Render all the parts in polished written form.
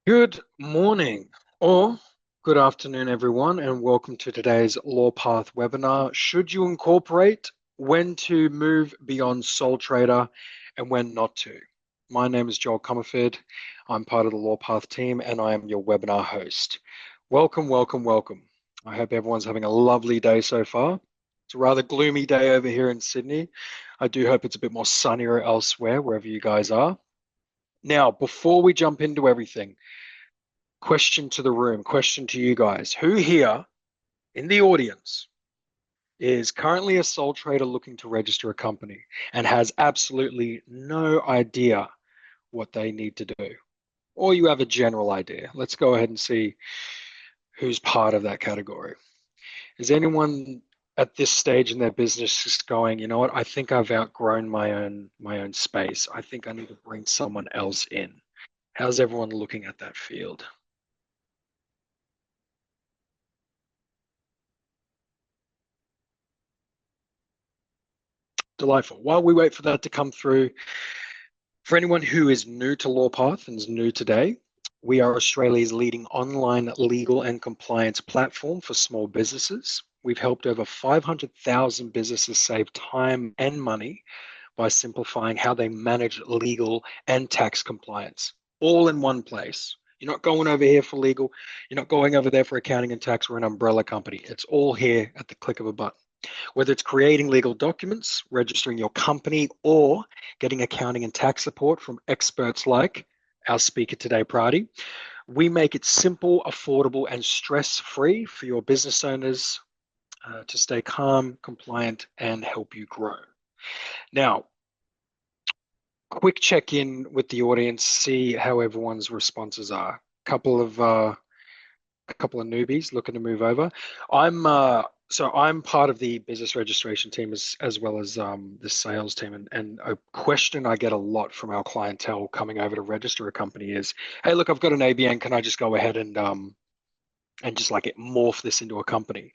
Good morning or good afternoon, everyone, and welcome to today's Lawpath webinar. Should you incorporate when to move beyond sole trader and when not to? My name is Joel Comerford. I'm part of the Lawpath team and I am your webinar host. Welcome, welcome, welcome. I hope everyone's having a lovely day so far. It's a rather gloomy day over here in Sydney. I do hope it's a bit more sunnier elsewhere, wherever you guys are. Now, before we jump into everything, question to the room, question to you guys. Who here in the audience is currently a sole trader looking to register a company and has absolutely no idea what they need to do? Or you have a general idea? Let's go ahead and see who's part of that category. Is anyone at this stage in their business just going, you know what, I think I've outgrown my own space. I think I need to bring someone else in. How's everyone looking at that field? Delightful. While we wait for that to come through, for anyone who is new to Lawpath and is new today, we are Australia's leading online legal and compliance platform for small businesses. We've helped over 500,000 businesses save time and money by simplifying how they manage legal and tax compliance, all in one place. You're not going over here for legal. You're not going over there for accounting and tax or an umbrella company. It's all here at the click of a button. Whether it's creating legal documents, registering your company, or getting accounting and tax support from experts like our speaker today, Pradi, we make it simple, affordable, and stress-free for your business owners to stay calm, compliant, and help you grow. Now, quick check-in with the audience, see how everyone's responses are. A couple of newbies looking to move over. I'm part of the business registration team as well as the sales team. And a question I get a lot from our clientele coming over to register a company is, hey, look, I've got an ABN. Can I just go ahead and just like morph this into a company?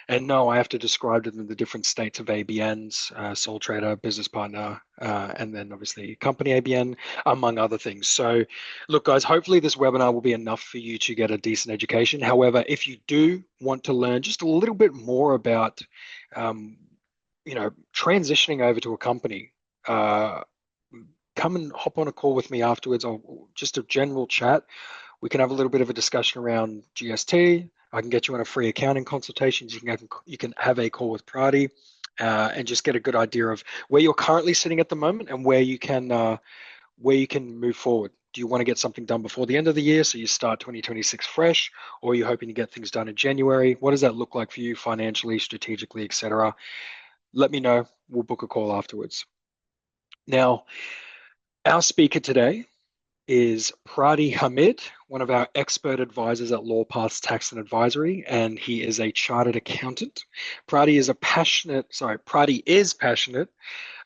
And no, I have to describe to them the different states of ABNs, sole trader, business partner, and then obviously company ABN, among other things. So look, guys, hopefully this webinar will be enough for you to get a decent education. However, if you do want to learn just a little bit more about, um, transitioning over to a company, uh, come and hop on a call with me afterwards or just a general chat. We can have a little bit of a discussion around GST. I can get you on a free accounting consultation. You can have a call with Pradi and just get a good idea of where you're currently sitting at the moment and where you can move forward. Do you want to get something done before the end of the year so you start 2026 fresh, or are you hoping to get things done in January? What does that look like for you financially, strategically, etc.? Let me know. We'll book a call afterwards. Now, our speaker today is Pradi Hamid, one of our expert advisors at Lawpath's Tax and Advisory, and he is a chartered accountant. Pradi is passionate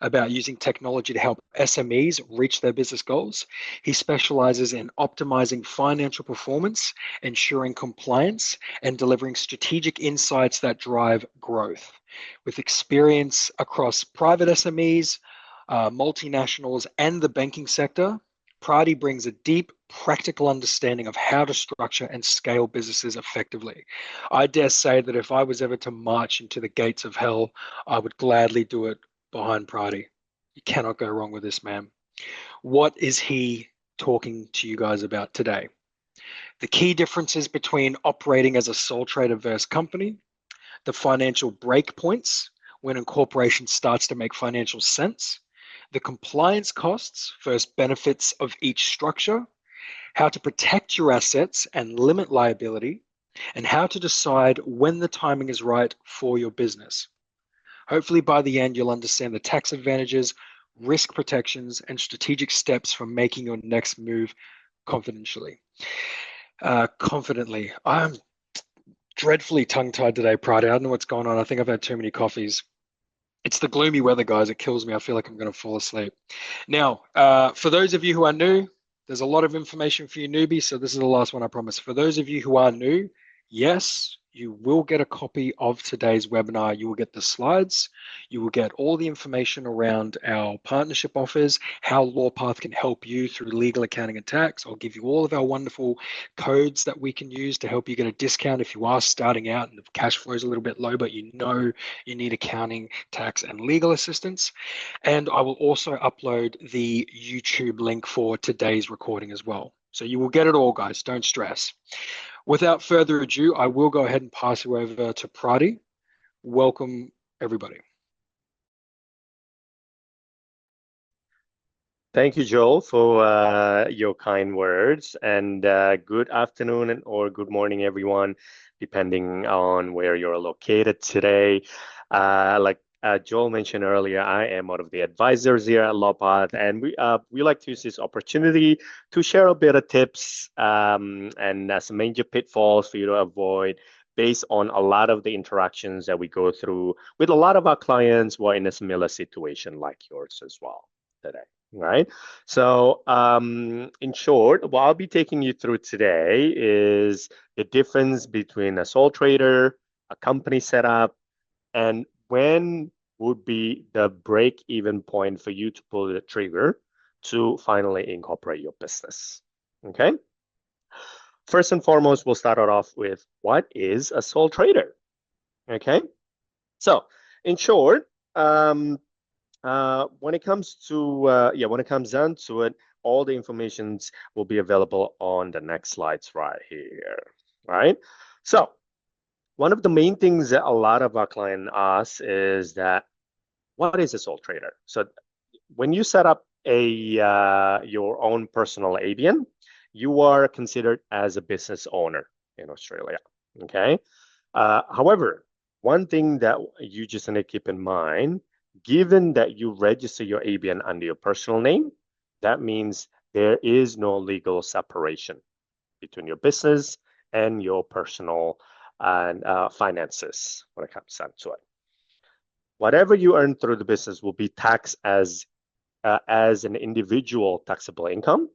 about using technology to help SMEs reach their business goals. He specializes in optimizing financial performance, ensuring compliance, and delivering strategic insights that drive growth. With experience across private SMEs, multinationals, and the banking sector, Pradi brings a deep, practical understanding of how to structure and scale businesses effectively. I dare say that if I was ever to march into the gates of hell, I would gladly do it behind Pradi. You cannot go wrong with this man. What is he talking to you guys about today? The key differences between operating as a sole trader versus company, the financial breakpoints when incorporation starts to make financial sense, the compliance costs versus benefits of each structure, how to protect your assets and limit liability, and how to decide when the timing is right for your business. Hopefully by the end, you'll understand the tax advantages, risk protections, and strategic steps for making your next move confidently. I'm dreadfully tongue-tied today, Pride. I don't know what's going on. I think I've had too many coffees. It's the gloomy weather, guys. It kills me. I feel like I'm going to fall asleep. Now, for those of you who are new, there's a lot of information for you newbies, so this is the last one I promise. For those of you who are new, yes, you will get a copy of today's webinar. You will get the slides. You will get all the information around our partnership offers, how Lawpath can help you through legal, accounting, and tax. I'll give you all of our wonderful codes that we can use to help you get a discount if you are starting out and the cash flow is a little bit low, but you know you need accounting, tax, and legal assistance. And I will also upload the YouTube link for today's recording as well. So you will get it all, guys. Don't stress. Without further ado, I will go ahead and pass you over to Pradi. Welcome, everybody. Thank you, Joel, for your kind words, and good afternoon or good morning, everyone, depending on where you're located today. Like Joel mentioned earlier, I am one of the advisors here at Lawpath, and we like to use this opportunity to share a bit of tips and some major pitfalls for you to avoid based on a lot of the interactions that we go through with a lot of our clients who are in a similar situation like yours as well today. Right. So, in short, what I'll be taking you through today is the difference between a sole trader, a company setup, and when would be the break-even point for you to pull the trigger to finally incorporate your business. Okay. First and foremost, we'll start it off with what is a sole trader? Okay. So, in short, when it comes to when it comes down to it, all the informations will be available on the next slides right here, right? So one of the main things that a lot of our clients ask is that what is a sole trader? So when you set up a your own personal ABN, you are considered as a business owner in Australia. Okay. However, one thing that you just need to keep in mind, given that you register your ABN under your personal name, that means there is no legal separation between your business and your personal and finances when it comes down to it. Whatever you earn through the business will be taxed as an individual taxable income.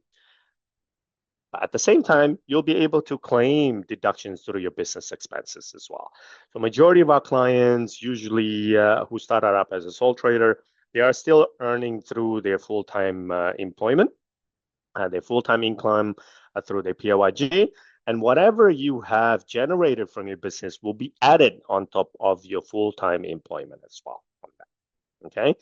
But at the same time, you'll be able to claim deductions through your business expenses as well. So majority of our clients, usually who started up as a sole trader, they are still earning through their full-time employment, their full-time income through their PAYG, and whatever you have generated from your business will be added on top of your full-time employment as well. Okay,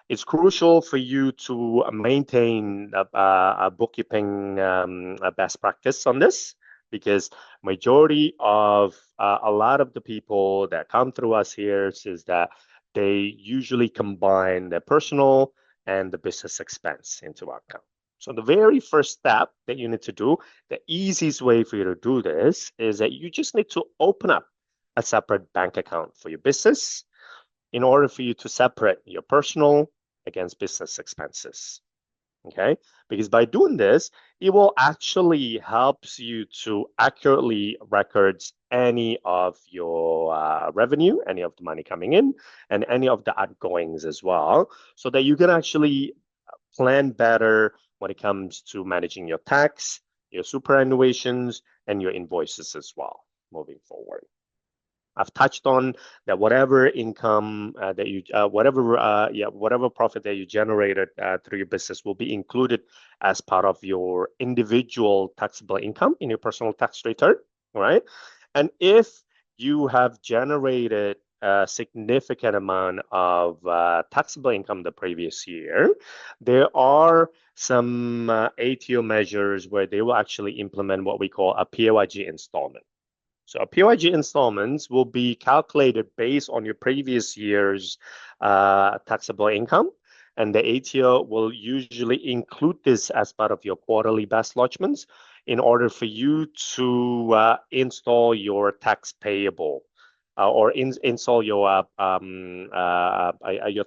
it's crucial for you to maintain a bookkeeping a best practice on this, because majority of a lot of the people that come through us here is that they usually combine their personal and the business expense into our account. So the very first step that you need to do, the easiest way for you to do this is that you just need to open up a separate bank account for your business in order for you to separate your personal against business expenses. Okay, because by doing this, it will actually helps you to accurately records any of your revenue, any of the money coming in, and any of the outgoings as well, so that you can actually plan better when it comes to managing your tax, your superannuations, and your invoices as well moving forward. I've touched on that whatever income that you, whatever profit that you generated through your business will be included as part of your individual taxable income in your personal tax return, right? And if you have generated a significant amount of taxable income the previous year, there are some ATO measures where they will actually implement what we call a PAYG installment. So PAYG installments will be calculated based on your previous year's taxable income, and the ATO will usually include this as part of your quarterly BAS lodgements in order for you to install your tax payable or install your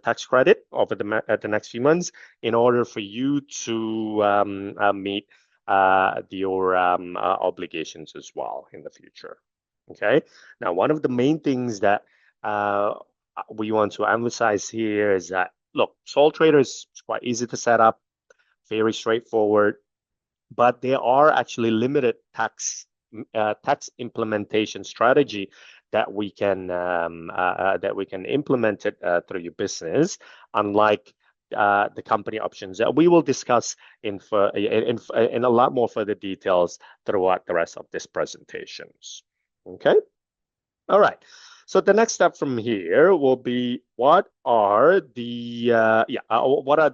tax credit over the next few months in order for you to meet your obligations as well in the future. Okay. Now, one of the main things that we want to emphasize here is that, look, sole trader is quite easy to set up, very straightforward, but there are actually limited tax implementation strategy that we can implement it through your business, unlike the company options that we will discuss in a lot more further details throughout the rest of this presentations. Okay. All right. So the next step from here will be what are the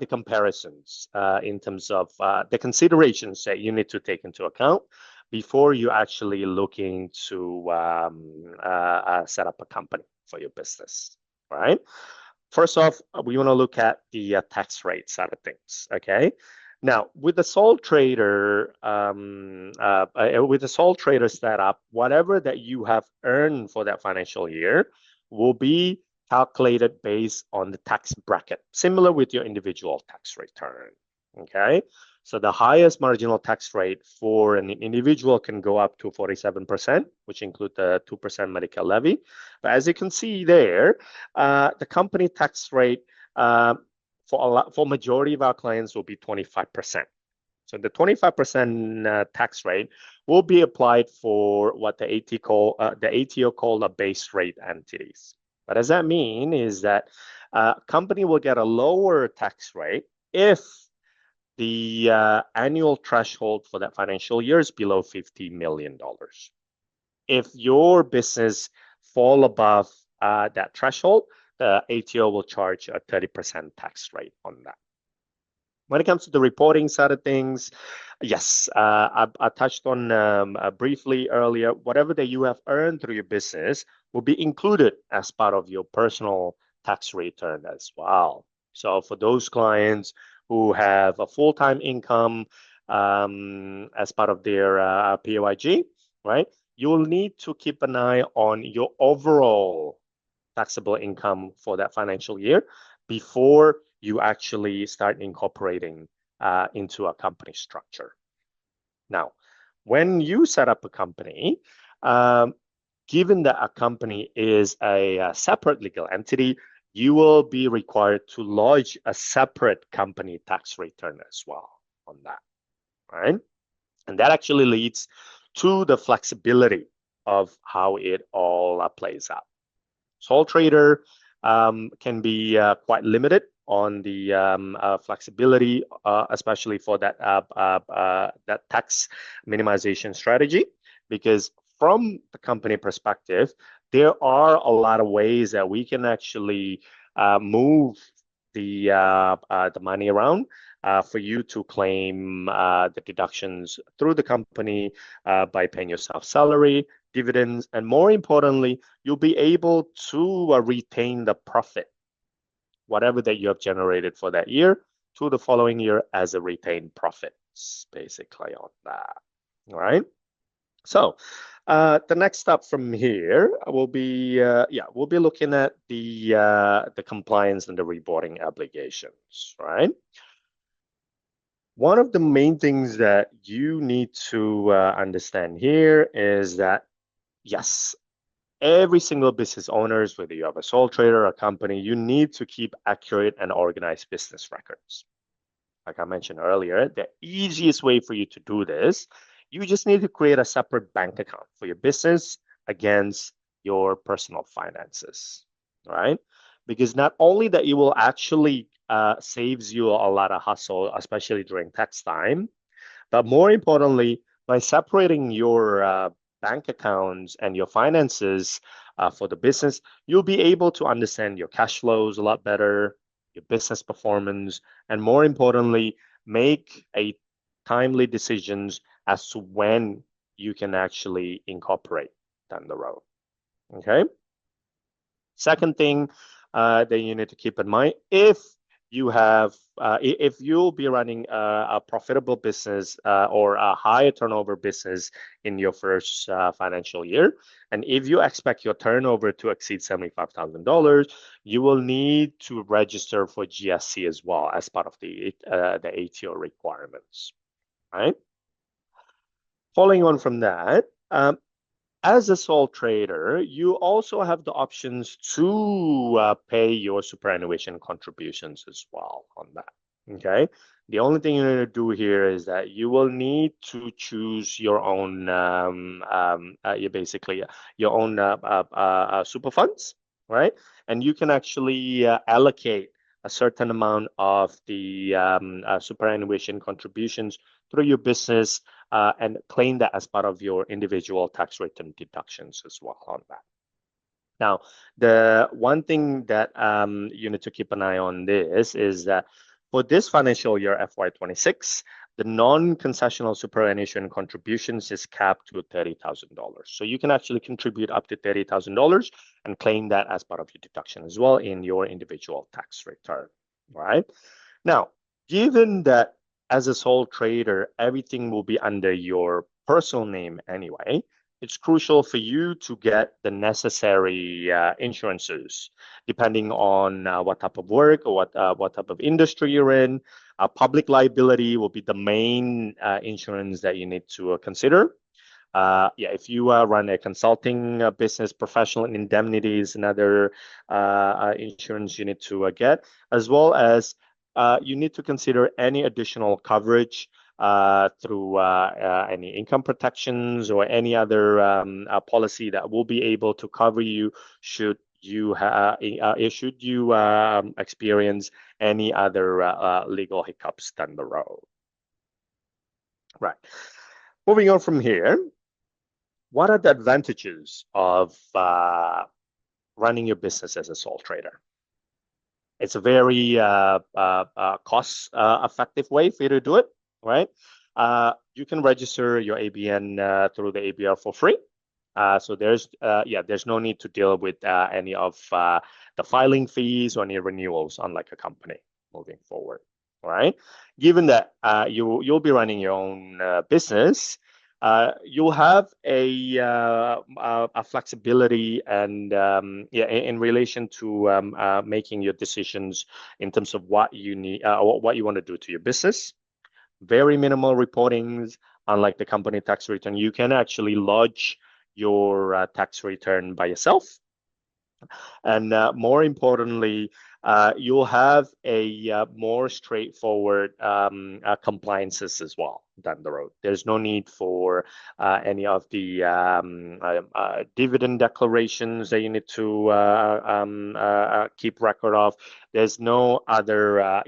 comparisons in terms of the considerations that you need to take into account before you actually looking to set up a company for your business, right? First off, we want to look at the tax rate side of things. Okay. Now, with the sole trader, setup, whatever that you have earned for that financial year will be calculated based on the tax bracket, similar with your individual tax return. Okay. So the highest marginal tax rate for an individual can go up to 47%, which include the 2% medical levy. But as you can see there, the company tax rate for majority of our clients will be 25%. So the 25% tax rate will be applied for what the ATO call a base rate entities. What does that mean is that company will get a lower tax rate if the annual threshold for that financial year is below $50 million. If your business fall above that threshold, the ATO will charge a 30% tax rate on that. When it comes to the reporting side of things, yes, I touched on briefly earlier, whatever that you have earned through your business will be included as part of your personal tax return as well. So for those clients who have a full-time income as part of their PAYG, right? You'll need to keep an eye on your overall taxable income for that financial year before you actually start incorporating into a company structure. Now, when you set up a company, given that a company is a separate legal entity, you will be required to lodge a separate company tax return as well on that, right? And that actually leads to the flexibility of how it all plays out. Sole trader can be quite limited on the flexibility, especially for that tax minimization strategy, because from the company perspective, there are a lot of ways that we can actually move the money around for you to claim the deductions through the company by paying yourself salary, dividends, and more importantly, you'll be able to retain the profit, whatever that you have generated for that year, to the following year as a retained profits, basically on that. All right. So the next step from here will be we'll be looking at the compliance and the reporting obligations, right? One of the main things that you need to understand here is that yes, every single business owners, whether you have a sole trader or a company, you need to keep accurate and organized business records. Like I mentioned earlier, the easiest way for you to do this, you just need to create a separate bank account for your business against your personal finances, right? Because not only that it will actually saves you a lot of hustle, especially during tax time, but more importantly, by separating your bank accounts and your finances for the business, you'll be able to understand your cash flows a lot better, your business performance, and more importantly, make a timely decisions as to when you can actually incorporate down the road. Okay. Second thing that you need to keep in mind, if you'll be running a profitable business or a higher turnover business in your first financial year, and if you expect your turnover to exceed $75,000, you will need to register for GST as well as part of the ATO requirements, right? Following on from that, as a sole trader, you also have the options to pay your superannuation contributions as well on that. Okay. The only thing you need to do here is that you will need to choose your own, you basically your own super funds, right? And you can actually allocate a certain amount of the superannuation contributions through your business and claim that as part of your individual tax return deductions as well on that. Now, the one thing that you need to keep an eye on this is that for this financial year, FY26, the non-concessional superannuation contributions is capped to $30,000. So you can actually contribute up to $30,000 and claim that as part of your deduction as well in your individual tax return, right? Now, given that as a sole trader, everything will be under your personal name anyway, it's crucial for you to get the necessary insurances, depending on what type of work or what type of industry you're in. Public liability will be the main insurance that you need to consider. Yeah, if you run a consulting business, professional indemnities, and other insurance you need to get, as well as you need to consider any additional coverage through any income protections or any other policy that will be able to cover you should you experience any other legal hiccups down the road. Right. Moving on from here, what are the advantages of running your business as a sole trader? It's a very cost effective way for you to do it, right? You can register your ABN through the ABR for free. So there's no need to deal with any of the filing fees or any renewals, unlike a company moving forward. All right. Given that you'll be running your own business, you'll have a flexibility and in relation to making your decisions in terms of what you need, what you want to do to your business. Very minimal reportings, unlike the company tax return. You can actually lodge your tax return by yourself. And more importantly, you'll have a more straightforward compliances as well down the road. There's no need for any of the dividend declarations that you need to keep record of. There's no other,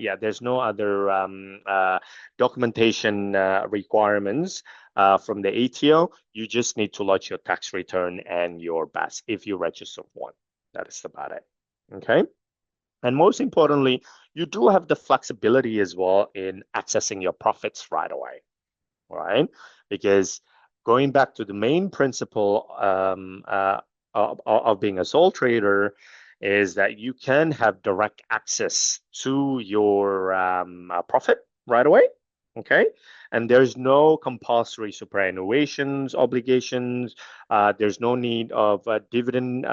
documentation requirements from the ATO. You just need to lodge your tax return and your BAS if you register one. That is about it. Okay. And most importantly, you do have the flexibility as well in accessing your profits right away, right? Because going back to the main principle of being a sole trader is that you can have direct access to your profit right away. Okay. And there's no compulsory superannuations obligations. There's no need of dividend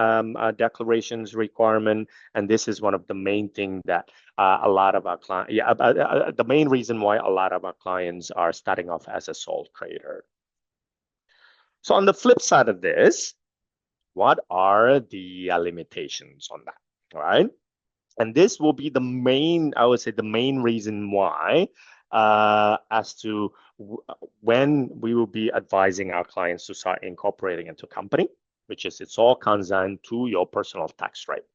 declarations requirement. And this is one of the main things that a lot of our clients, the main reason why a lot of our clients are starting off as a sole trader. So on the flip side of this, what are the limitations on that? All right. And this will be the main, I would say, the main reason why as to when we will be advising our clients to start incorporating into company, which is it's all comes down to your personal tax rate.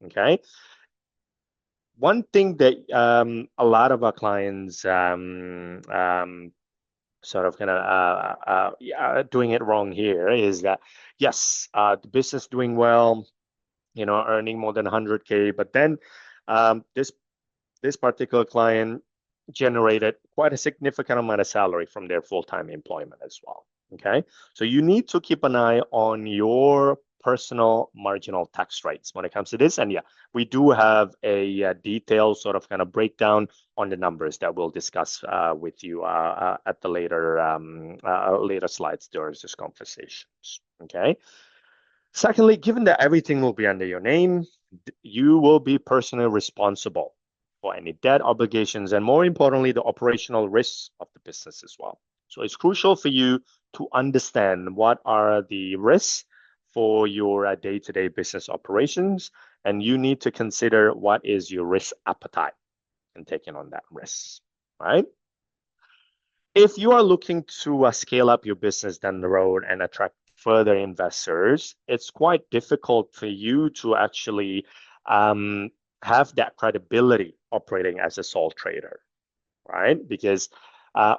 Okay. One thing that a lot of our clients sort of kind of doing it wrong here is that yes, the business doing well, earning more than 100K, but then this particular client generated quite a significant amount of salary from their full-time employment as well. Okay, so you need to keep an eye on your personal marginal tax rates when it comes to this. And yeah, we do have a detailed sort of kind of breakdown on the numbers that we'll discuss with you at the later slides during this conversations. Okay. Secondly, given that everything will be under your name, you will be personally responsible for any debt obligations and, more importantly, the operational risks of the business as well. So it's crucial for you to understand what are the risks for your day-to-day business operations, and you need to consider what is your risk appetite and taking on that risk, right? if you are looking to scale up your business down the road and attract further investors, it's quite difficult for you to actually um, have that credibility operating as a sole trader, right? Because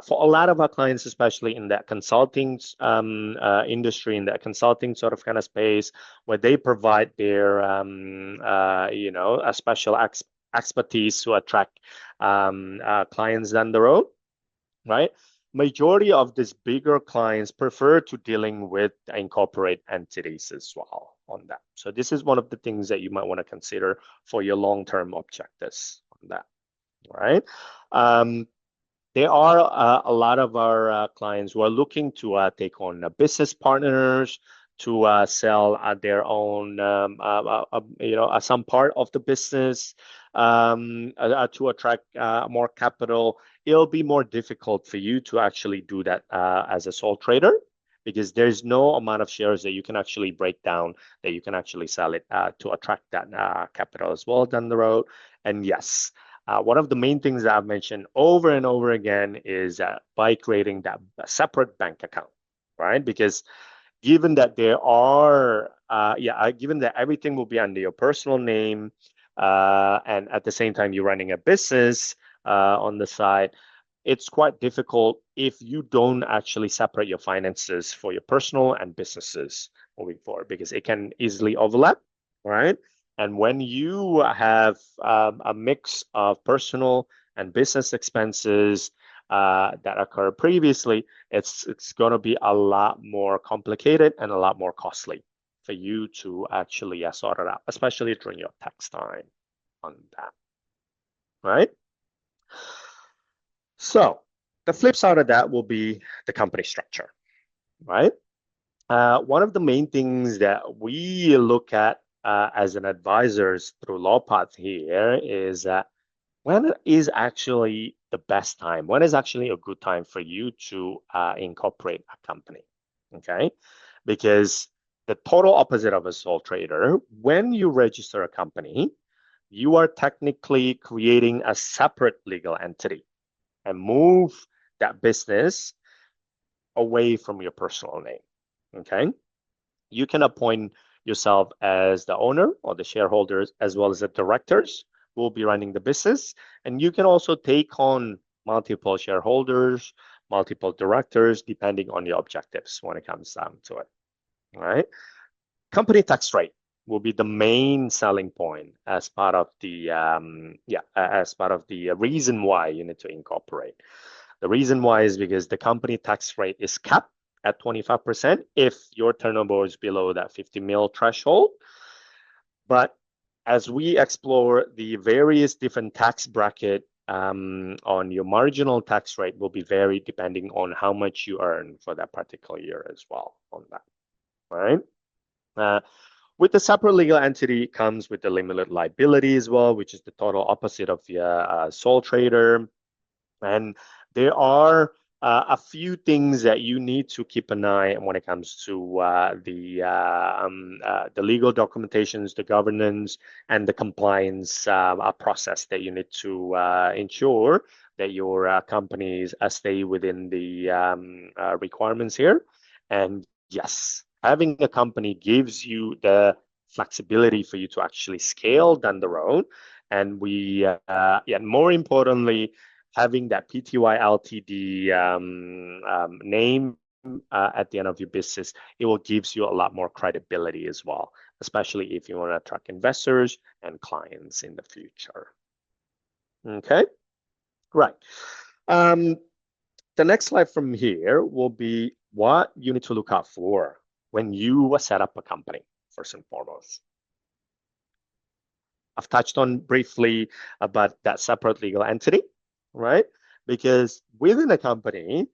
for a lot of our clients, especially in that consulting industry, in that consulting sort of kind of space, where they provide their, a special expertise to attract clients down the road, right? Majority of these bigger clients prefer to dealing with incorporate entities as well on that. So this is one of the things that you might want to consider for your long-term objectives on that, right? Um, there are a lot of our clients who are looking to take on business partners to sell their own, some part of the business to attract more capital. It'll be more difficult for you to actually do that as a sole trader because there's no amount of shares that you can actually break down that you can actually sell it to attract that capital as well down the road. And yes, one of the main things that I've mentioned over and over again is by creating that separate bank account, right? Because given that given that everything will be under your personal name, and at the same time you're running a business on the side, it's quite difficult if you don't actually separate your finances for your personal and businesses moving forward because it can easily overlap, right? And when you have a mix of personal and business expenses that occur previously, it's going to be a lot more complicated and a lot more costly for you to actually sort it out, especially during your tax time on that, right? So the flip side of that will be the company structure, right? One of the main things that we look at as an advisors through Lawpath here is when is actually the best time? When is actually a good time for you to incorporate a company? Okay, because the total opposite of a sole trader, when you register a company, you are technically creating a separate legal entity and move that business away from your personal name. Okay, you can appoint yourself as the owner or the shareholders as well as the directors who will be running the business. And you can also take on multiple shareholders, multiple directors, depending on your objectives when it comes down to it. All right. Company tax rate will be the main selling point as part of the reason why you need to incorporate. The reason why is because the company tax rate is capped at 25% if your turnover is below that 50 mil threshold. But as we explore the various different tax bracket on your marginal tax rate will be varied depending on how much you earn for that particular year as well on that, right? With the separate legal entity comes with the limited liability as well, which is the total opposite of the sole trader. And there are a few things that you need to keep an eye on when it comes to the legal documentations, the governance, and the compliance process that you need to ensure that your companies stay within the requirements here. And yes, having a company gives you the flexibility for you to actually scale down the road. And more importantly, having that PTY Ltd name at the end of your business, it will gives you a lot more credibility as well, especially if you want to attract investors and clients in the future. Okay, right. The next slide from here will be what you need to look out for when you set up a company, first and foremost. I've touched on briefly about that separate legal entity, right? Because within a company,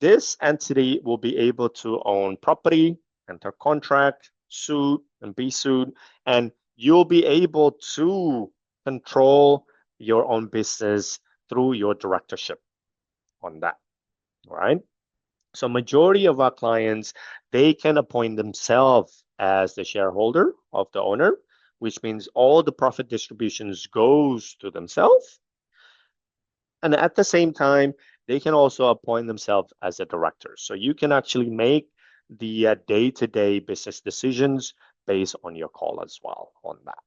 this entity will be able to own property, enter contract, suit, and be sued, and you'll be able to control your own business through your directorship on that, right? So majority of our clients, they can appoint themselves as the shareholder of the owner, which means all the profit distributions goes to themselves. And at the same time, they can also appoint themselves as a director. So you can actually make the day-to-day business decisions based on your call as well on that,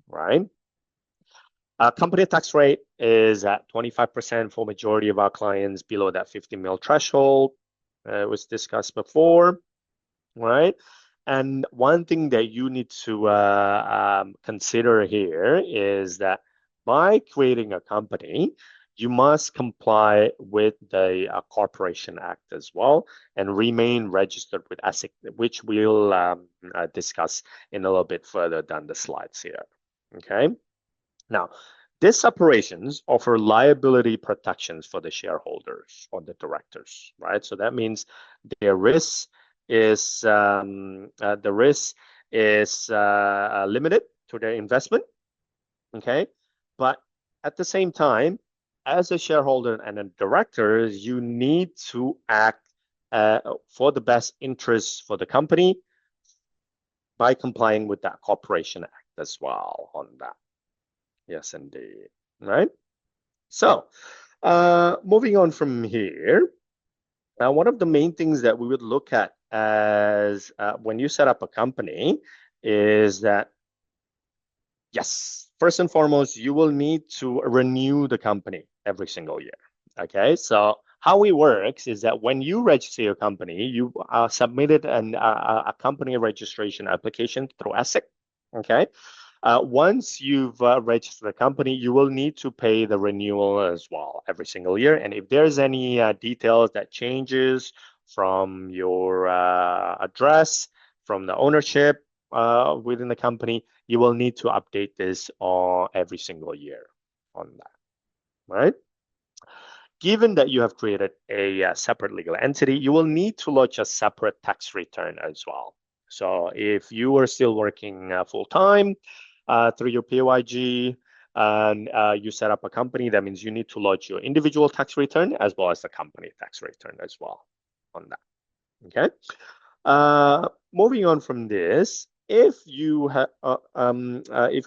right? Company tax rate is at 25% for majority of our clients below that 50 mil threshold. It was discussed before, right? And one thing that you need to consider here is that by creating a company, you must comply with the Corporation Act as well and remain registered with ASIC, which we'll discuss in a little bit further down the slides here. Okay. Now, these separations offer liability protections for the shareholders or the directors, right? So that means their risk is the risk is limited to their investment, okay? But at the same time, as a shareholder and a director, you need to act for the best interests for the company by complying with that Corporation Act as well on that. Yes, indeed. Right. So, moving on from here, one of the main things that we would look at as when you set up a company is that, yes, first and foremost, you will need to renew the company every single year. Okay. So, how it works is that when you register your company, you submitted a company registration application through ASIC. Okay. Once you've registered a company, you will need to pay the renewal as well every single year. And if there's any details that changes from your address, from the ownership within the company, you will need to update this every single year on that, right? Given that you have created a separate legal entity, you will need to lodge a separate tax return as well. So if you are still working full time through your PAYG and you set up a company, that means you need to lodge your individual tax return as well as the company tax return as well on that. Okay. Moving on from this, if we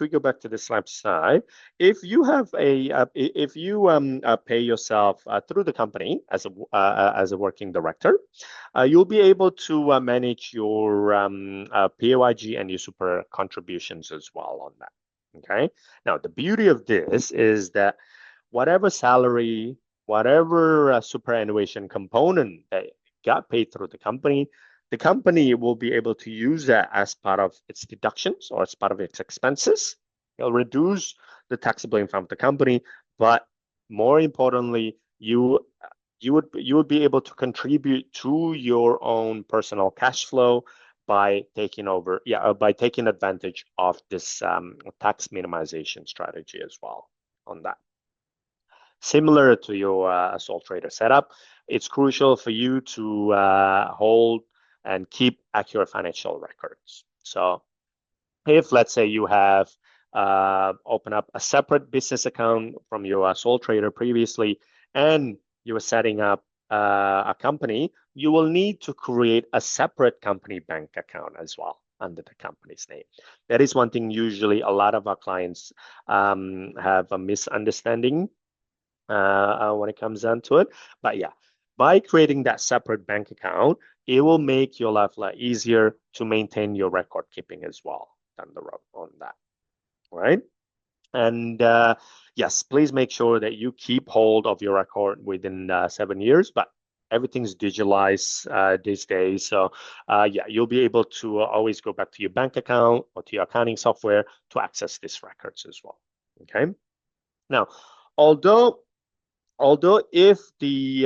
go back to the slide, if you have if you pay yourself through the company as a working director, you'll be able to manage your PAYG and your super contributions as well on that. Okay. Now the beauty of this is that whatever salary, whatever superannuation component that got paid through the company will be able to use that as part of its deductions or as part of its expenses. It'll reduce the taxable income of the company, but more importantly, you would be able to contribute to your own personal cash flow by taking advantage of this tax minimization strategy as well on that. Similar to your sole trader setup, it's crucial for you to hold and keep accurate financial records. So if let's say you have opened up a separate business account from your sole trader previously and you were setting up a company, you will need to create a separate company bank account as well under the company's name. That is one thing usually a lot of our clients have a misunderstanding when it comes down to it. But yeah, by creating that separate bank account, it will make your life a lot easier to maintain your record keeping as well down the road on that, right? And yes, please make sure that you keep hold of your record within 7 years, but everything's digitalized these days. So yeah, you'll be able to always go back to your bank account or to your accounting software to access these records as well. Okay. Now, although if the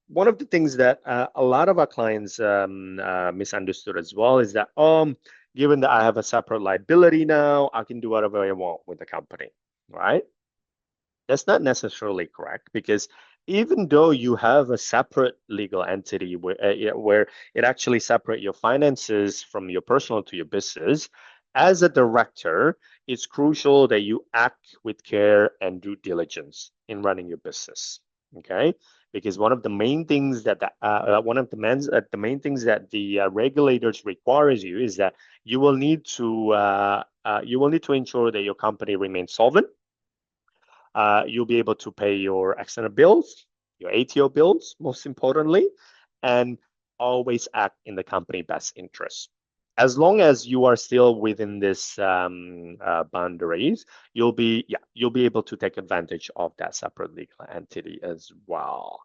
one of the things that a lot of our clients misunderstood as well is that given that I have a separate liability now, I can do whatever I want with the company, right? That's not necessarily correct because even though you have a separate legal entity where it actually separates your finances from your personal to your business, as a director, it's crucial that you act with care and due diligence in running your business. Okay, because one of the main things that the main things that the regulators requires you is that you will need to ensure that your company remains solvent. You'll be able to pay your external bills, your ATO bills, most importantly, and always act in the company best interest. As long as you are still within this boundaries, you'll be able to take advantage of that separate legal entity as well.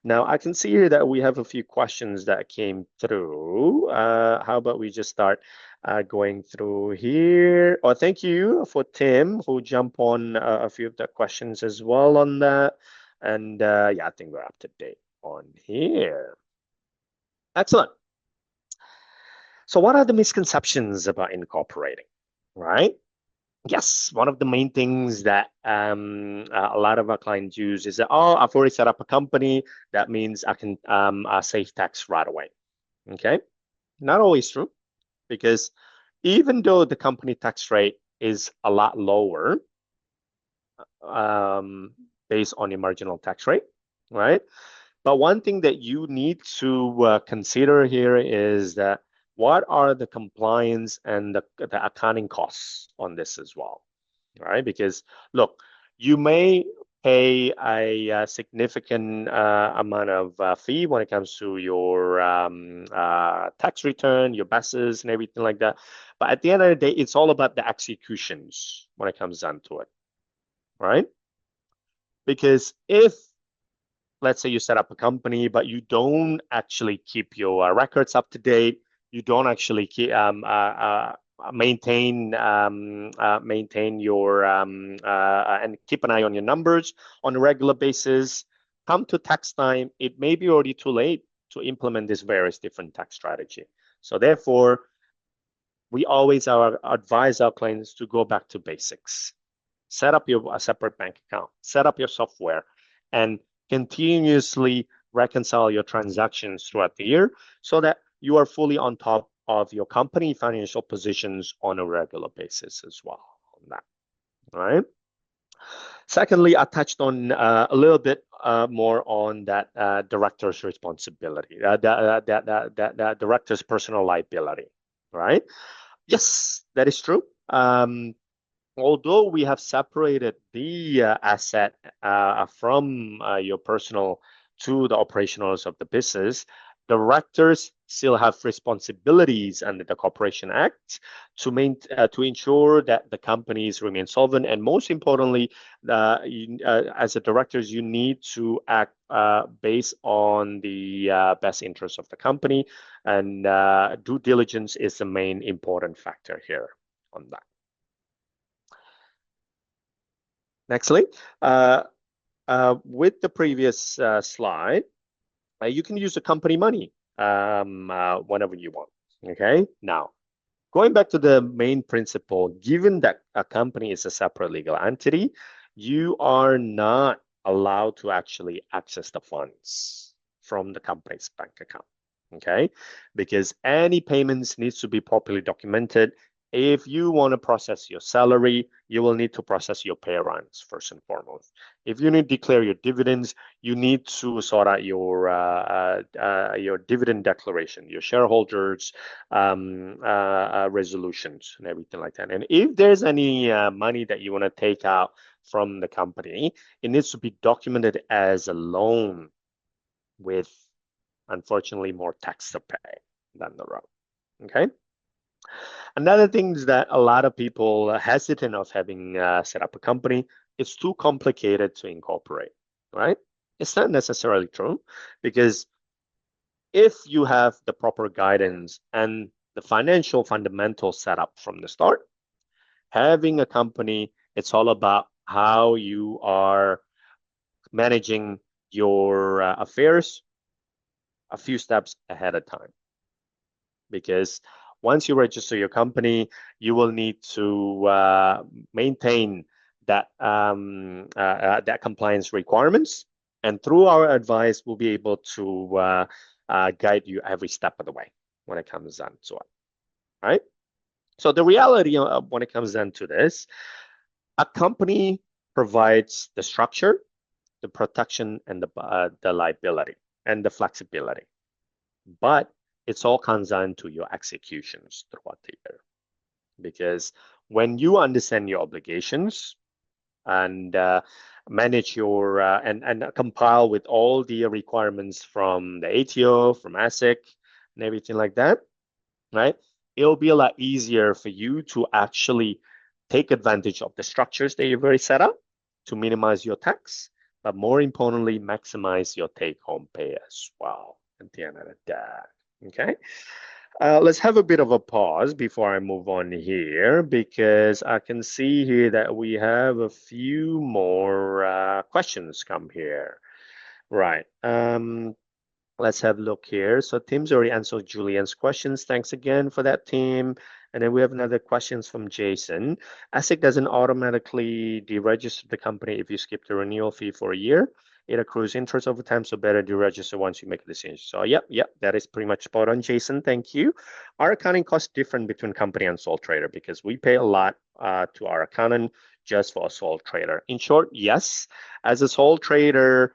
Now, I can see here that we have a few questions that came through. How about we just start going through here? Oh, thank you for Tim who jumped on a few of the questions as well on that. And yeah, I think we're up to date on here. Excellent. So, what are the misconceptions about incorporating, right? Yes, one of the main things that a lot of our clients use is that, oh, I've already set up a company. That means I can save tax right away. Okay, not always true because even though the company tax rate is a lot lower um, based on your marginal tax rate, right? But one thing that you need to consider here is that what are the compliance and the accounting costs on this as well, right? Because look, you may pay a significant amount of fee when it comes to your tax return, your BASes, and everything like that. But at the end of the day, it's all about the executions when it comes down to it, right? Because if let's say you set up a company, but you don't actually keep your records up to date. You don't actually keep, maintain your and keep an eye on your numbers on a regular basis. Come to tax time, it may be already too late to implement this various different tax strategy. So therefore, we always advise our clients to go back to basics. Set up a separate bank account, set up your software, and continuously reconcile your transactions throughout the year so that you are fully on top of your company financial positions on a regular basis as well on that. All right. Secondly, I touched on a little bit more on that director's responsibility, that director's personal liability, right? Yes, that is true. Although we have separated the asset from your personal to the operationals of the business, directors still have responsibilities under the Corporation Act to ensure that the companies remain solvent. And most importantly, as a directors, you need to act based on the best interest of the company, and due diligence is the main important factor here on that. Nextly, with the previous slide, you can use the company money whenever you want. Okay. Now, going back to the main principle, given that a company is a separate legal entity, you are not allowed to actually access the funds from the company's bank account. Okay, because any payments needs to be properly documented. If you want to process your salary, you will need to process your pay runs first and foremost. If you need to declare your dividends, you need to sort out your dividend declaration, your shareholders resolutions, and everything like that. And if there's any money that you want to take out from the company, it needs to be documented as a loan with, unfortunately, more tax to pay down the road. Okay. Another thing is that a lot of people are hesitant of having set up a company. It's too complicated to incorporate, right? It's not necessarily true because if you have the proper guidance and the financial fundamentals set up from the start, having a company, it's all about how you are managing your affairs a few steps ahead of time. Because once you register your company, you will need to maintain that that compliance requirements, and through our advice, we'll be able to guide you every step of the way when it comes down to it. Right? So the reality when it comes down to this, a company provides the structure, the protection, and the liability and the flexibility, but it's all comes down to your executions throughout the year. Because when you understand your obligations and manage your and compile with all the requirements from the ATO, from ASIC, and everything like that, right? It'll be a lot easier for you to actually take advantage of the structures that you've already set up to minimize your tax, but more importantly, maximize your take-home pay as well at the end of the day. Okay. Let's have a bit of a pause before I move on here because I can see here that we have a few more questions come here. Right. Let's have a look here. So Tim's already answered Julian's questions. Thanks again for that, Tim. And then we have another questions from Jason. ASIC doesn't automatically deregister the company if you skip the renewal fee for a year. It accrues interest over time, so better deregister once you make a decision. So yep, that is pretty much spot on, Jason. Thank you. Our accounting costs different between company and sole trader because we pay a lot to our accountant just for a sole trader. In short, yes, as a sole trader,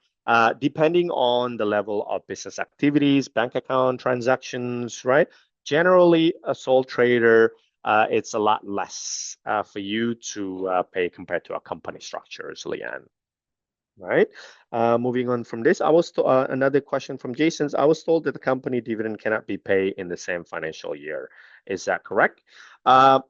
depending on the level of business activities, bank account transactions, right? Generally, a sole trader, it's a lot less for you to pay compared to a company structure, Leanne. Right. Moving on from this, another question from Jason's. I was told that the company dividend cannot be paid in the same financial year. Is that correct? That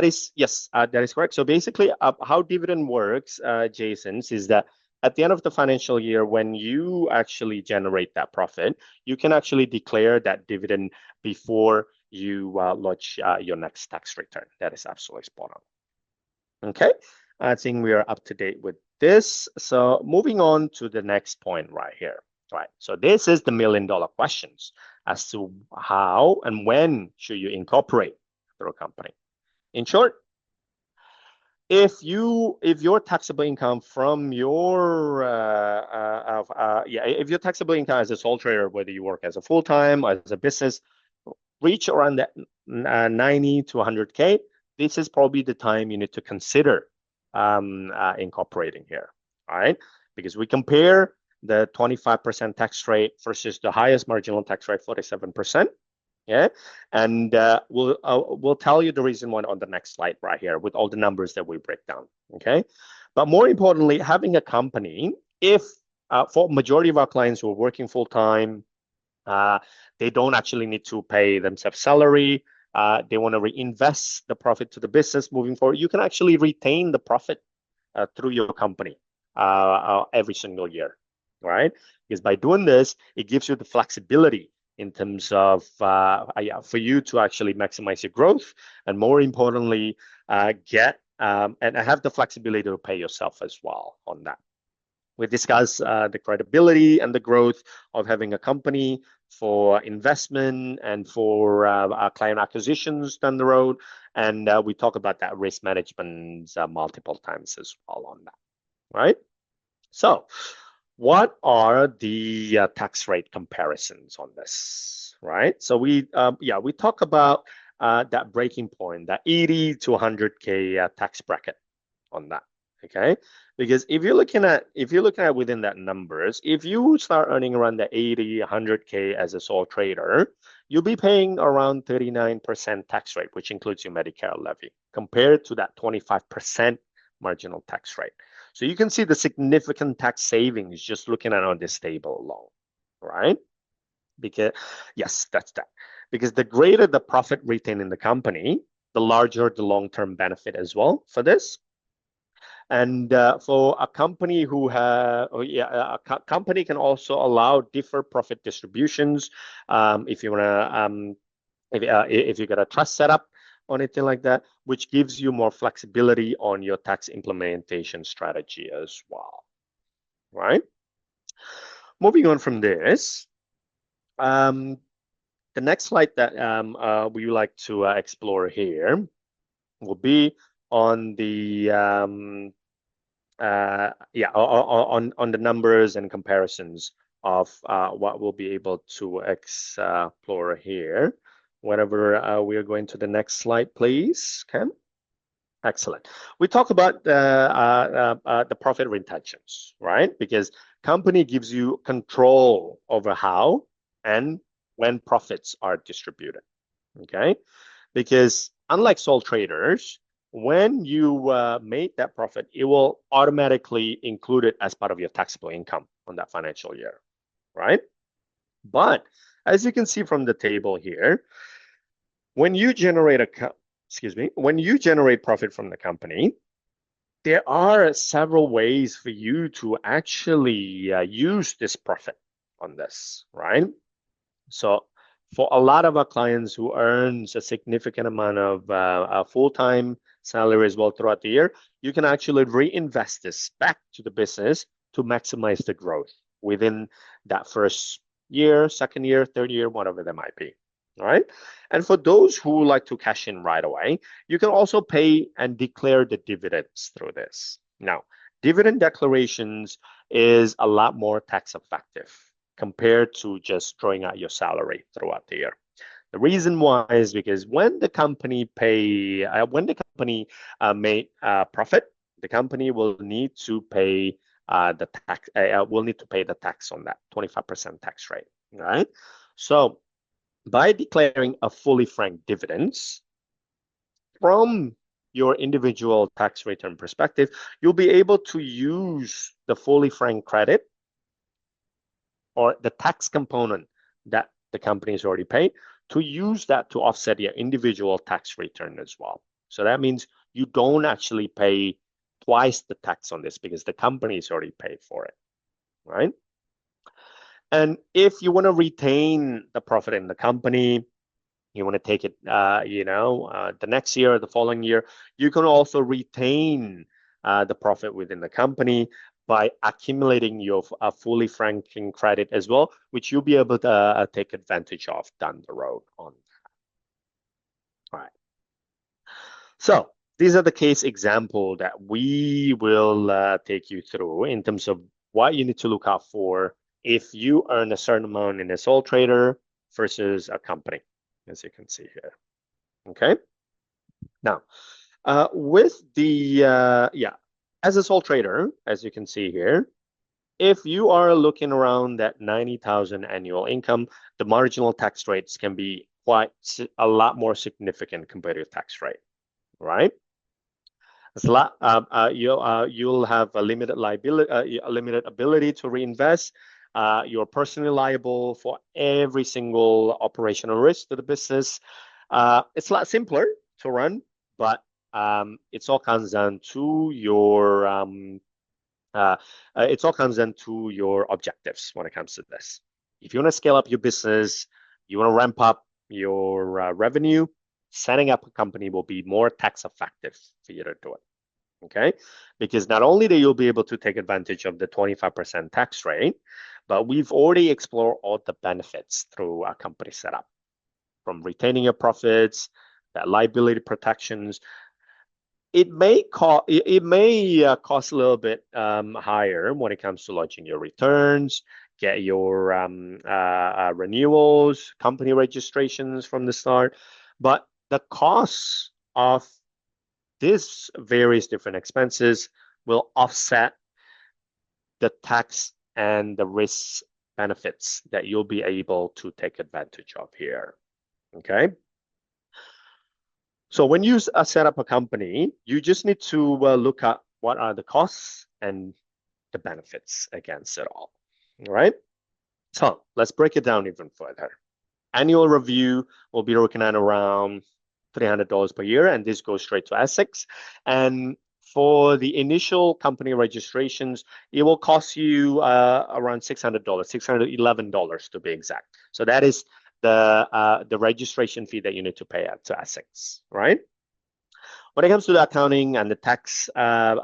is yes, that is correct. So basically, how dividend works, Jason's, is that at the end of the financial year, when you actually generate that profit, you can actually declare that dividend before you lodge your next tax return. That is absolutely spot on. Okay, I think we are up to date with this. So moving on to the next point right here. Right. So this is the $1,000,000 questions as to how and when should you incorporate through a company. In short, if your taxable income from your if your taxable income as a sole trader, whether you work as a full-time or as a business, reach around that 90 to 100K, this is probably the time you need to consider incorporating here. All right, because we compare the 25% tax rate versus the highest marginal tax rate, 47%. Yeah, and we'll tell you the reason why on the next slide right here with all the numbers that we break down. Okay, but more importantly, having a company, if for majority of our clients who are working full time, they don't actually need to pay themselves salary. They want to reinvest the profit to the business moving forward. You can actually retain the profit through your company every single year, right? Because by doing this, it gives you the flexibility in terms of for you to actually maximize your growth and more importantly, get and have the flexibility to pay yourself as well on that. We discuss the credibility and the growth of having a company for investment and for client acquisitions down the road. And we talk about that risk management multiple times as well on that, right? So what are the tax rate comparisons on this, right? So we talk about that breaking point, that 80 to 100K tax bracket on that. Okay, because if you're looking at within that numbers, if you start earning around the 80, 100K as a sole trader, you'll be paying around 39% tax rate, which includes your Medicare levy, compared to that 25% marginal tax rate. So you can see the significant tax savings just looking at on this table alone, right? Because yes, that's that. Because the greater the profit retained in the company, the larger the long-term benefit as well for this. And for a company a company can also allow different profit distributions if you want to if you got a trust setup or anything like that, which gives you more flexibility on your tax implementation strategy as well, right? Moving on from this, the next slide that we would like to explore here will be on the on the numbers and comparisons of what we'll be able to explore here. Whenever we are going to the next slide, please, Cam. Excellent. We talk about the profit retentions, right? Because company gives you control over how and when profits are distributed. Okay, because unlike sole traders, when you made that profit, it will automatically include it as part of your taxable income on that financial year, right? But as you can see from the table here, when you generate when you generate profit from the company, there are several ways for you to actually use this profit on this, right? So for a lot of our clients who earns a significant amount of full-time salary as well throughout the year, you can actually reinvest this back to the business to maximize the growth within that first year, second year, third year, whatever that might be. All right. And for those who like to cash in right away, you can also pay and declare the dividends through this. Now, dividend declarations is a lot more tax effective compared to just throwing out your salary throughout the year. The reason why is because when the company made profit, the company will need to pay the tax. Will need to pay the tax on that 25% tax rate. Right. So by declaring a fully franked dividends from your individual tax return perspective, you'll be able to use the fully franked credit or the tax component that the company has already paid to use that to offset your individual tax return as well. So that means you don't actually pay twice the tax on this because the company has already paid for it, right? And if you want to retain the profit in the company, you want to take it, the next year or the following year, you can also retain the profit within the company by accumulating your fully franking credit as well, which you'll be able to take advantage of down the road on. All right. So these are the case example that we will take you through in terms of what you need to look out for if you earn a certain amount in a sole trader versus a company, as you can see here. Okay. Now, as a sole trader, as you can see here, if you are looking around that 90,000 annual income, the marginal tax rates can be quite a lot more significant compared to tax rate, right? It's a lot. You'll have a limited liability, a limited ability to reinvest. You're personally liable for every single operational risk to the business. It's a lot simpler to run, but it's all comes down to your objectives when it comes to this. If you want to scale up your business, you want to ramp up your revenue, setting up a company will be more tax effective for you to do it. Okay, because not only that you'll be able to take advantage of the 25% tax rate, but we've already explored all the benefits through a company setup, from retaining your profits, that liability protections. It may cost a little bit higher when it comes to launching your returns, get your renewals, company registrations from the start, but the costs of these various different expenses will offset the tax and the risk benefits that you'll be able to take advantage of here. Okay. So when you set up a company, you just need to look at what are the costs and the benefits against it all. All right. So let's break it down even further. Annual review will be looking at around $300 per year, and this goes straight to Essex. And for the initial company registrations, it will cost you around $600, $611 to be exact. So that is the registration fee that you need to pay to Essex, right? When it comes to the accounting and the tax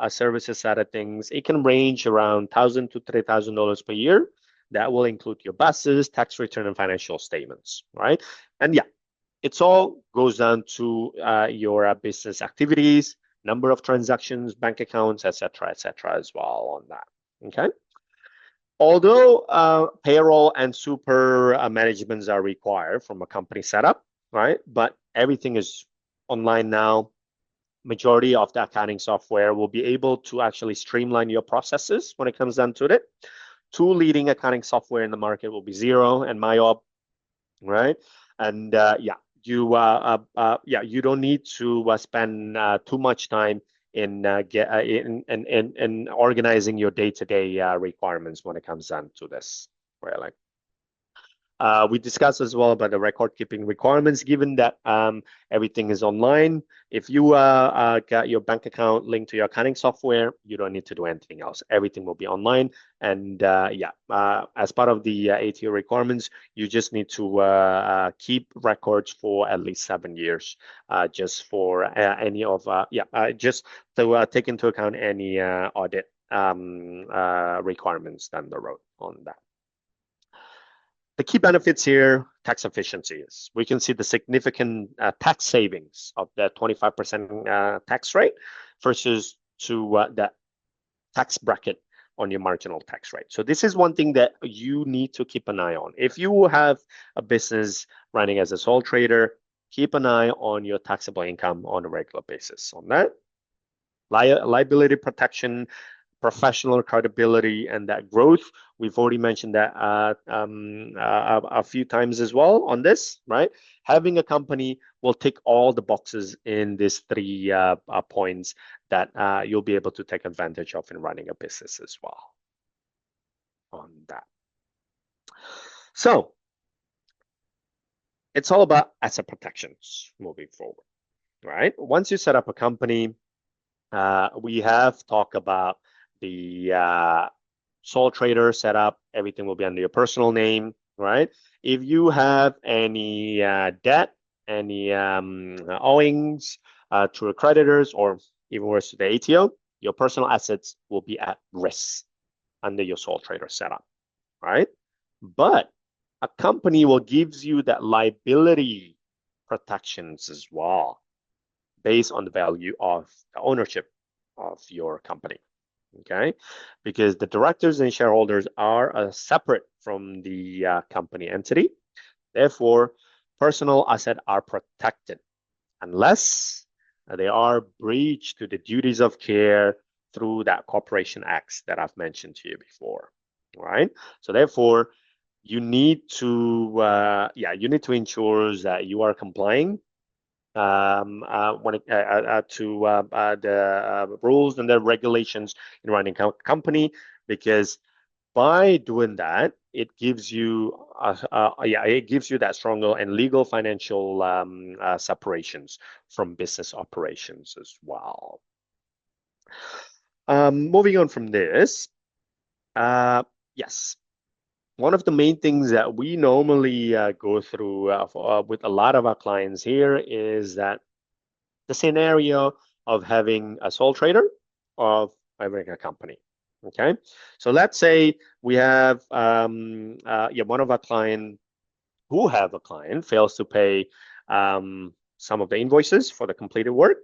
services side of things, it can range around $1,000 to $3,000 per year. That will include your buses, tax return, and financial statements, right? And yeah, it all goes down to your business activities, number of transactions, bank accounts, etc., as well on that. Okay. Although payroll and super managements are required from a company setup, right? But everything is online now. Majority of the accounting software will be able to actually streamline your processes when it comes down to it. Two leading accounting software in the market will be Xero and MyOb, right? And you don't need to spend too much time in organizing your day-to-day requirements when it comes down to this, right? Like we discussed as well about the record keeping requirements, given that everything is online. If you got your bank account linked to your accounting software, you don't need to do anything else. Everything will be online. And as part of the ATO requirements, you just need to keep records for at least 7 years, just for any of, just to take into account any audit requirements down the road on that. The key benefits here, tax efficiencies. We can see the significant tax savings of the 25% tax rate versus to the tax bracket on your marginal tax rate. So this is one thing that you need to keep an eye on. If you have a business running as a sole trader, keep an eye on your taxable income on a regular basis on that. Liability protection, professional credibility, and that growth. We've already mentioned that a few times as well on this, right? Having a company will tick all the boxes in these three points that you'll be able to take advantage of in running a business as well on that. So it's all about asset protections moving forward, right? Once you set up a company, we have talked about the sole trader setup. Everything will be under your personal name, right? If you have any debt, any owings to creditors, or even worse to the ATO, your personal assets will be at risk under your sole trader setup, right? But a company will give you that liability protections as well, based on the value of the ownership of your company. Okay, because the directors and shareholders are separate from the company entity. Therefore, personal assets are protected unless they are breached to the duties of care through that corporation acts that I've mentioned to you before. Right. So therefore, you need to ensure that you are complying when to the rules and the regulations in running a company, because by doing that, it gives you that stronger and legal financial separations from business operations as well. Moving on from this, yes. One of the main things that we normally go through with a lot of our clients here is that the scenario of having a sole trader or having a company. Okay, so let's say we have one of our client who have a client fails to pay some of the invoices for the completed work,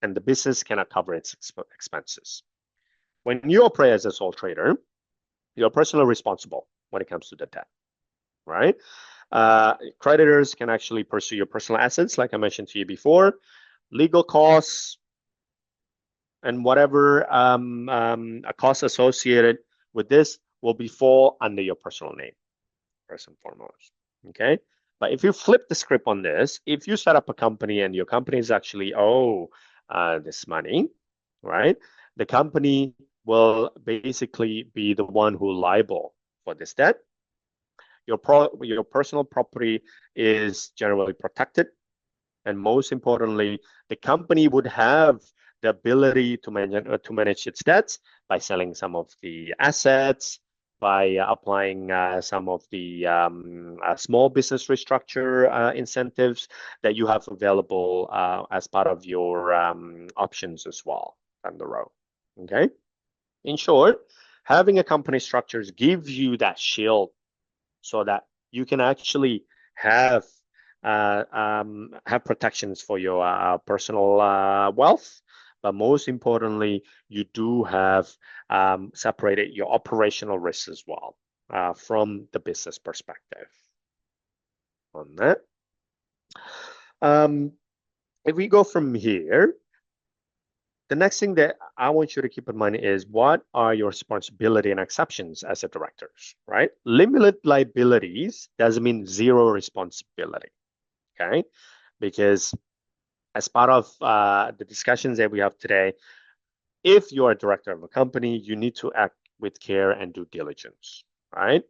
and the business cannot cover its expenses. When you operate as a sole trader, you're personally responsible when it comes to the debt, right? Creditors can actually pursue your personal assets, like I mentioned to you before. Legal costs and whatever costs associated with this will be fall under your personal name, first and foremost. Okay, but if you flip the script on this, if you set up a company and your company is actually this money, right? The company will basically be the one who liable for this debt. Your personal property is generally protected, and most importantly, the company would have the ability to manage its debts by selling some of the assets, by applying some of the small business restructure incentives that you have available as part of your options as well down the road. Okay. In short, having a company structures gives you that shield so that you can actually have protections for your personal wealth, but most importantly, you do have separated your operational risks as well from the business perspective on that. If we go from here, the next thing that I want you to keep in mind is what are your responsibility and exceptions as a directors, right? Limited liabilities doesn't mean zero responsibility, okay? because as part of the discussions that we have today, if you're a director of a company, you need to act with care and due diligence, right?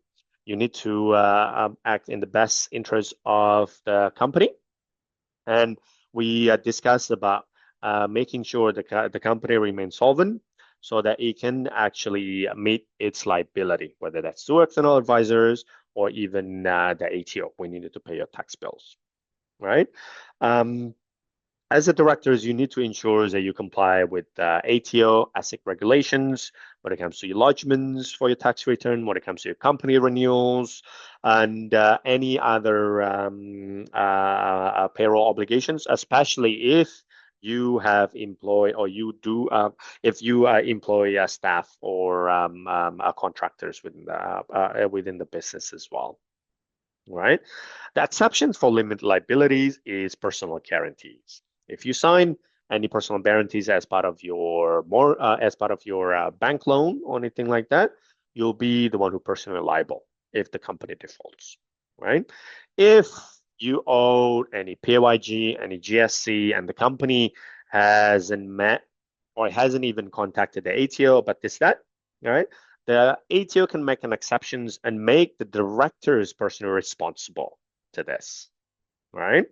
You need to act in the best interest of the company. And we discussed about making sure the company remains solvent so that it can actually meet its liability, whether that's to external advisors or even the ATO. We needed to pay your tax bills, right? Um, as a directors, you need to ensure that you comply with ATO, ASIC regulations when it comes to your lodgements for your tax return, when it comes to your company renewals, and any other payroll obligations, especially if you have employed or you do if you employ staff or contractors within the business as well, right? The exceptions for limited liabilities is personal guarantees. If you sign any personal guarantees as part of your bank loan or anything like that, you'll be the one who personally liable if the company defaults, right? If you owe any PYG, any GSC, and the company hasn't met or hasn't even contacted the ATO, but this that, right? The ATO can make an exceptions and make the directors personally responsible to this, right?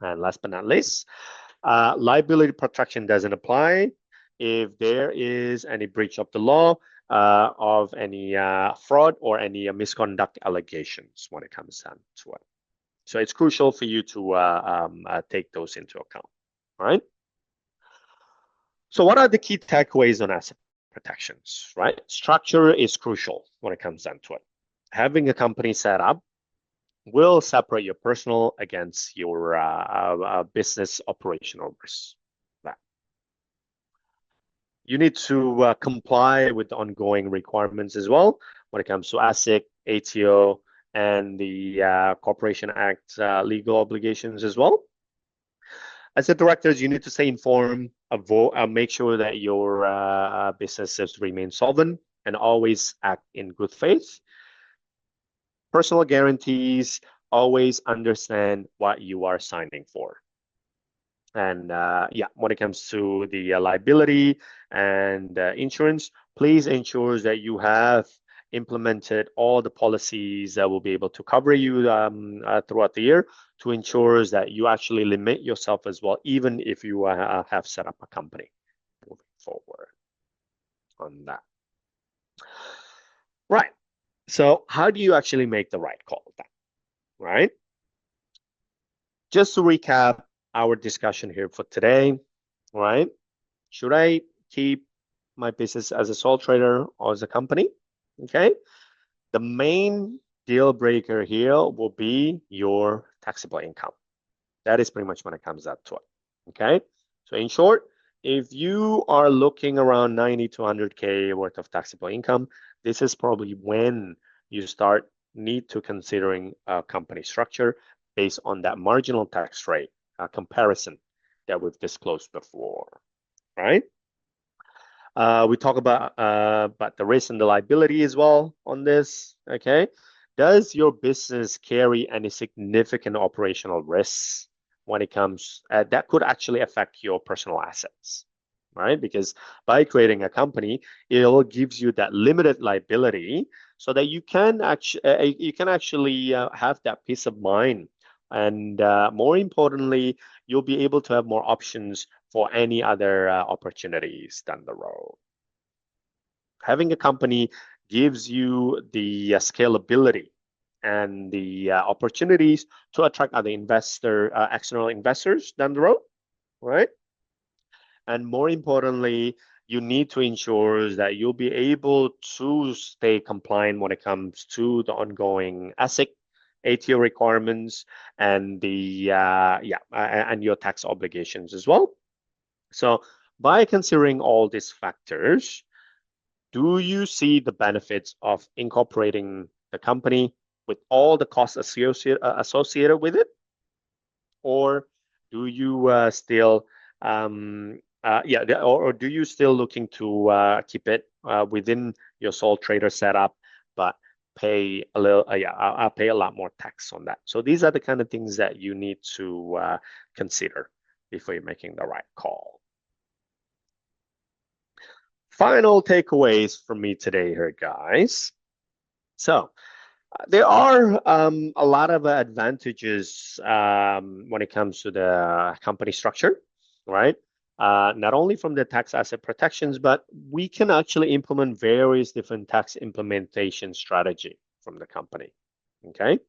And last but not least, liability protection doesn't apply if there is any breach of the law of any fraud or any misconduct allegations when it comes down to it. So it's crucial for you to take those into account, right? So what are the key takeaways on asset protections, right? Structure is crucial when it comes down to it. Having a company set up will separate your personal against your business operational risks. You need to comply with the ongoing requirements as well when it comes to ASIC, ATO, and the Corporation Act legal obligations as well. As the directors, you need to stay informed, make sure that your businesses remain solvent, and always act in good faith. Personal guarantees, always understand what you are signing for. And yeah, when it comes to the liability and insurance, please ensure that you have implemented all the policies that will be able to cover you throughout the year to ensure that you actually limit yourself as well, even if you have set up a company moving forward on that. Right. So how do you actually make the right call then? Right? Just to recap our discussion here for today, right? Should I keep my business as a sole trader or as a company? Okay. The main deal breaker here will be your taxable income. That is pretty much when it comes up to it. Okay. So in short, if you are looking around 90 to 100K worth of taxable income, this is probably when you need to considering a company structure based on that marginal tax rate comparison that we've disclosed before, right? We talk about the risk and the liability as well on this. Okay, does your business carry any significant operational risks when it comes that could actually affect your personal assets, right? Because by creating a company, it will gives you that limited liability so that you can actually have that peace of mind, and more importantly, you'll be able to have more options for any other opportunities down the road. Having a company gives you the scalability and the opportunities to attract other external investors down the road, right? And more importantly, you need to ensure that you'll be able to stay compliant when it comes to the ongoing ASIC, ATO requirements, and the and your tax obligations as well. So by considering all these factors, do you see the benefits of incorporating the company with all the costs associated with it? Or do you still or do you still looking to keep it within your sole trader setup, but pay a little, I'll pay a lot more tax on that. So these are the kind of things that you need to consider before you're making the right call. Final takeaways from me today here, guys. So there are a lot of advantages when it comes to the company structure, right? Not only from the tax asset protections, but we can actually implement various different tax implementation strategy from the company. Okay.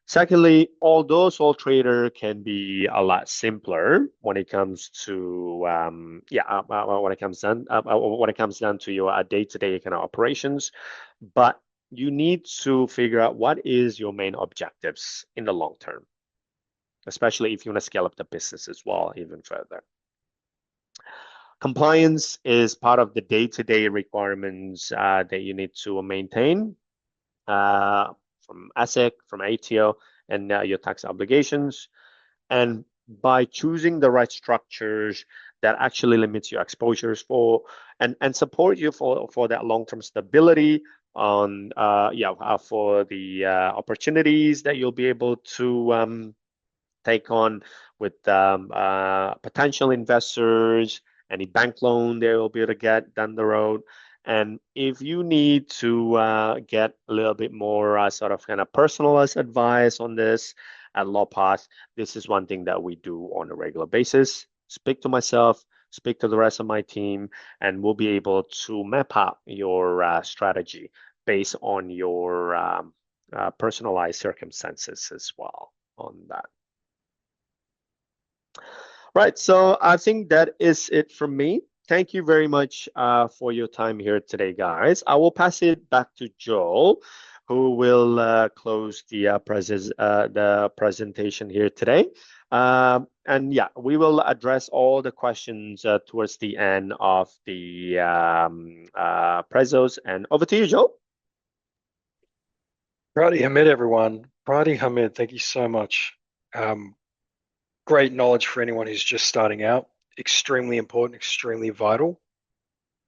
Secondly, although sole trader can be a lot simpler when it comes to when it comes down to your day-to-day kind of operations, but you need to figure out what is your main objectives in the long term, especially if you want to scale up the business as well even further. Compliance is part of the day-to-day requirements that you need to maintain from ASIC, from ATO, and your tax obligations. And by choosing the right structures that actually limits your exposures for and support you for that long-term stability on for the opportunities that you'll be able to take on with potential investors, any bank loan they will be able to get down the road. And if you need to get a little bit more sort of kind of personalized advice on this at Lawpath, this is one thing that we do on a regular basis. Speak to myself, speak to the rest of my team, and we'll be able to map out your strategy based on your personalized circumstances as well on that. Right, so I think that is it from me. Thank you very much for your time here today, guys. I will pass it back to Joel, who will close the presentation here today. And yeah, we will address all the questions towards the end of the prezos. And over to you, Joel. Pradi Hamid, everyone. Pradi Hamid, thank you so much. Great knowledge for anyone who's just starting out. Extremely important, extremely vital.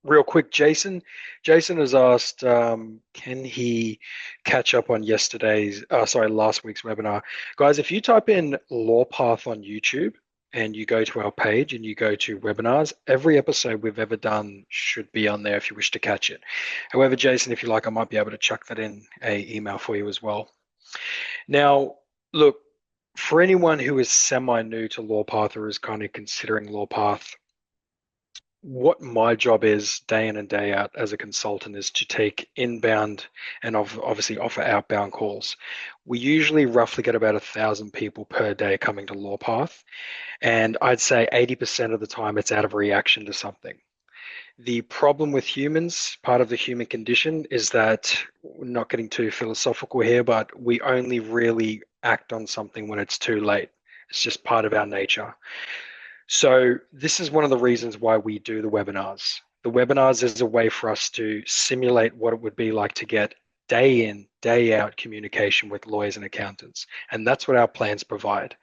Real quick, Jason. Jason has asked, can he catch up on last week's webinar? Guys, if you type in Lawpath on YouTube and you go to our page and you go to webinars, every episode we've ever done should be on there if you wish to catch it. However, Jason, if you like, I might be able to chuck that in an email for you as well. Now, look, for anyone who is semi-new to Lawpath or is kind of considering Lawpath, what my job is day in and day out as a consultant is to take inbound and obviously offer outbound calls. We usually roughly get about 1,000 people per day coming to Lawpath, and I'd say 80% of the time it's out of reaction to something. The problem with humans, part of the human condition, is that we're not getting too philosophical here, but we only really act on something when it's too late. It's just part of our nature. So this is one of the reasons why we do the webinars. The webinars is a way for us to simulate what it would be like to get day in, day out communication with lawyers and accountants. And that's what our plans provide.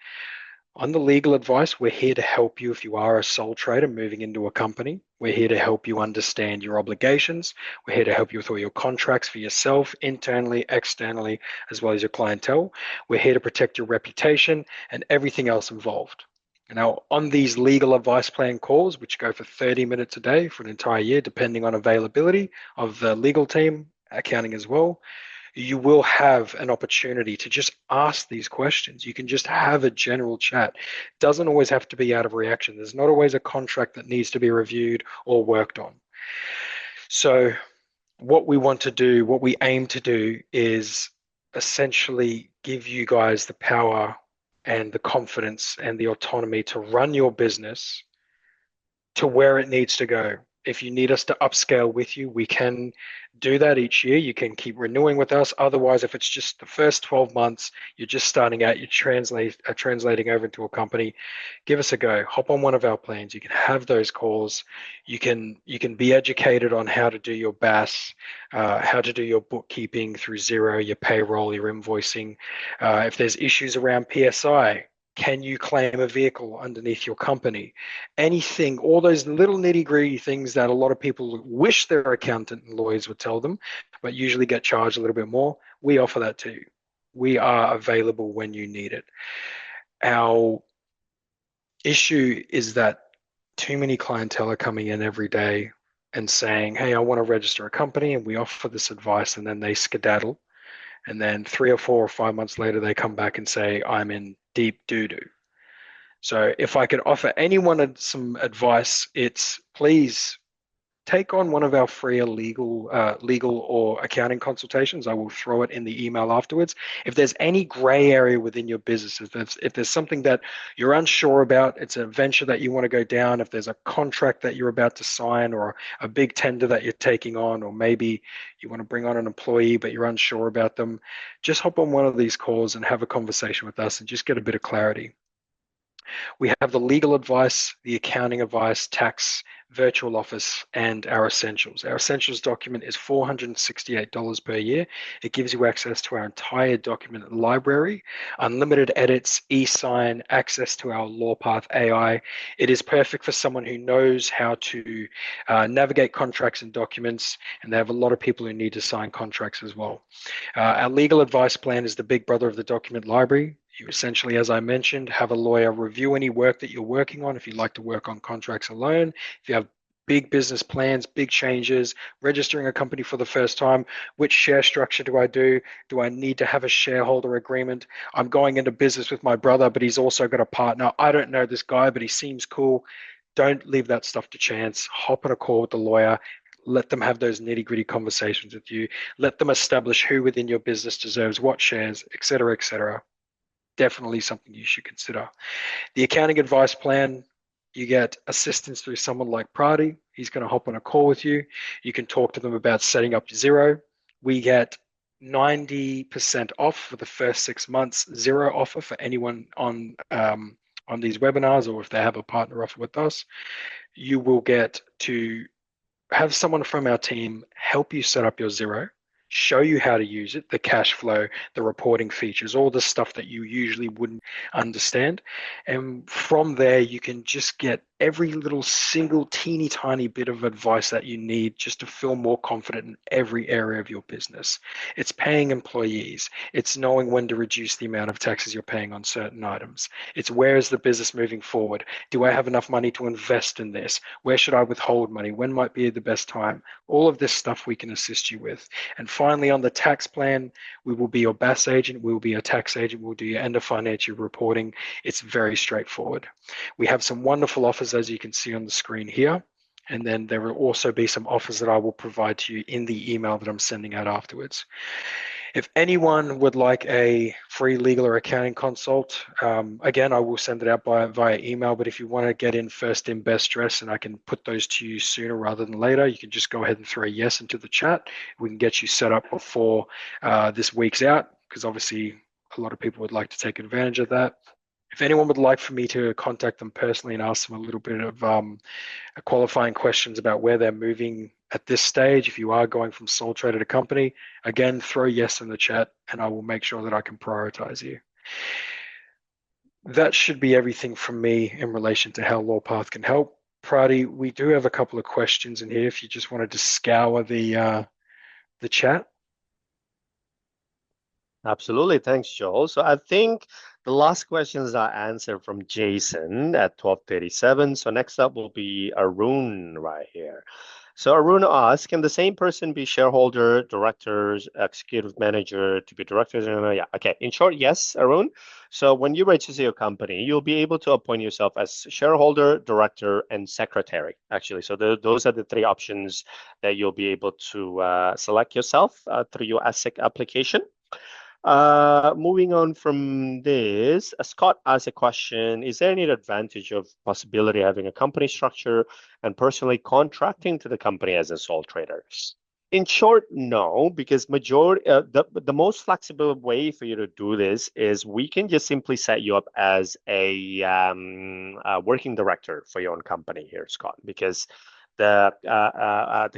On the legal advice, we're here to help you if you are a sole trader moving into a company. We're here to help you understand your obligations. We're here to help you with all your contracts for yourself, internally, externally, as well as your clientele. We're here to protect your reputation and everything else involved. Now, on these legal advice plan calls, which go for 30 minutes a day for an entire year, depending on availability of the legal team, accounting as well, you will have an opportunity to just ask these questions. You can just have a general chat. It doesn't always have to be out of reaction. There's not always a contract that needs to be reviewed or worked on. So what we want to do, what we aim to do is essentially give you guys the power and the confidence and the autonomy to run your business to where it needs to go. If you need us to upscale with you, we can do that each year. You can keep renewing with us. Otherwise, if it's just the first 12 months, you're just starting out, you're translating over into a company, give us a go. Hop on one of our plans. You can have those calls. You can be educated on how to do your BAS, how to do your bookkeeping through Xero, your payroll, your invoicing. If there's issues around PSI, Can you claim a vehicle underneath your company? Anything, all those little nitty-gritty things that a lot of people wish their accountant and lawyers would tell them, but usually get charged a little bit more. We offer that too. We are available when you need it. Our issue is that too many clientele are coming in every day and saying, hey, I want to register a company, and we offer this advice, and then they skedaddle. And then 3 or 4 or 5 months later, they come back and say, I'm in deep doo doo. So if I could offer anyone some advice, it's please take on one of our free legal or accounting consultations. I will throw it in the email afterwards. If there's any gray area within your business, if there's something that you're unsure about, it's a venture that you want to go down, if there's a contract that you're about to sign or a big tender that you're taking on, or maybe you want to bring on an employee but you're unsure about them, just hop on one of these calls and have a conversation with us and just get a bit of clarity. We have the legal advice, the accounting advice, tax, virtual office, and our essentials. Our essentials document is $468 per year. It gives you access to our entire document library, unlimited edits, e-sign, access to our Lawpath AI. It is perfect for someone who knows how to navigate contracts and documents, and they have a lot of people who need to sign contracts as well. Our legal advice plan is the big brother of the document library. You essentially, as I mentioned, have a lawyer review any work that you're working on if you'd like to work on contracts alone. If you have big business plans, big changes, registering a company for the first time, which share structure do I do? Do I need to have a shareholder agreement? I'm going into business with my brother, but he's also got a partner. I don't know this guy, but he seems cool. Don't leave that stuff to chance. Hop on a call with the lawyer. Let them have those nitty gritty conversations with you. Let them establish who within your business deserves what shares, et cetera, et cetera. Definitely something you should consider. The accounting advice plan, you get assistance through someone like Pradi. He's going to hop on a call with you. You can talk to them about setting up Xero. We get 90% off for the first 6 months, Xero offer for anyone on these webinars, or if they have a partner offer with us. You will get to have someone from our team help you set up your Xero, show you how to use it, the cash flow, the reporting features, all the stuff that you usually wouldn't understand. And from there, you can just get every little single teeny tiny bit of advice that you need just to feel more confident in every area of your business. It's paying employees. It's knowing when to reduce the amount of taxes you're paying on certain items. It's where is the business moving forward? Do I have enough money to invest in this? Where should I withhold money? When might be the best time? All of this stuff we can assist you with. And finally, on the tax plan, we will be your BAS agent. We will be your tax agent. We'll do your end of financial reporting. It's very straightforward. We have some wonderful offers, as you can see on the screen here. And then there will also be some offers that I will provide to you in the email that I'm sending out afterwards. If anyone would like a free legal or accounting consult, again, I will send it out via email. But if you want to get in first in, best dress, and I can put those to you sooner rather than later, you can just go ahead and throw a yes into the chat. We can get you set up before this week's out, because obviously a lot of people would like to take advantage of that. If anyone would like for me to contact them personally and ask them a little bit of qualifying questions about where they're moving at this stage, if you are going from sole trader to company, again, throw yes in the chat and I will make sure that I can prioritize you. That should be everything from me in relation to how Lawpath can help. Prati, we do have a couple of questions in here if you just wanted to scour the chat. Absolutely. Thanks, Joel. So I think the last questions are answered from Jason at 12:37. So next up will be Arun right here. So Arun asks, can the same person be shareholder, directors, executive manager to be directors? Yeah. Okay. In short, yes, Arun. So when you register your company, you'll be able to appoint yourself as shareholder, director, and secretary, actually. So those are the three options that you'll be able to select yourself through your ASIC application. Moving on from this, Scott asked a question, is there any advantage of possibility of having a company structure and personally contracting to the company as a sole trader? In short, no, because the most flexible way for you to do this is we can just simply set you up as a working director for your own company here, Scott, because the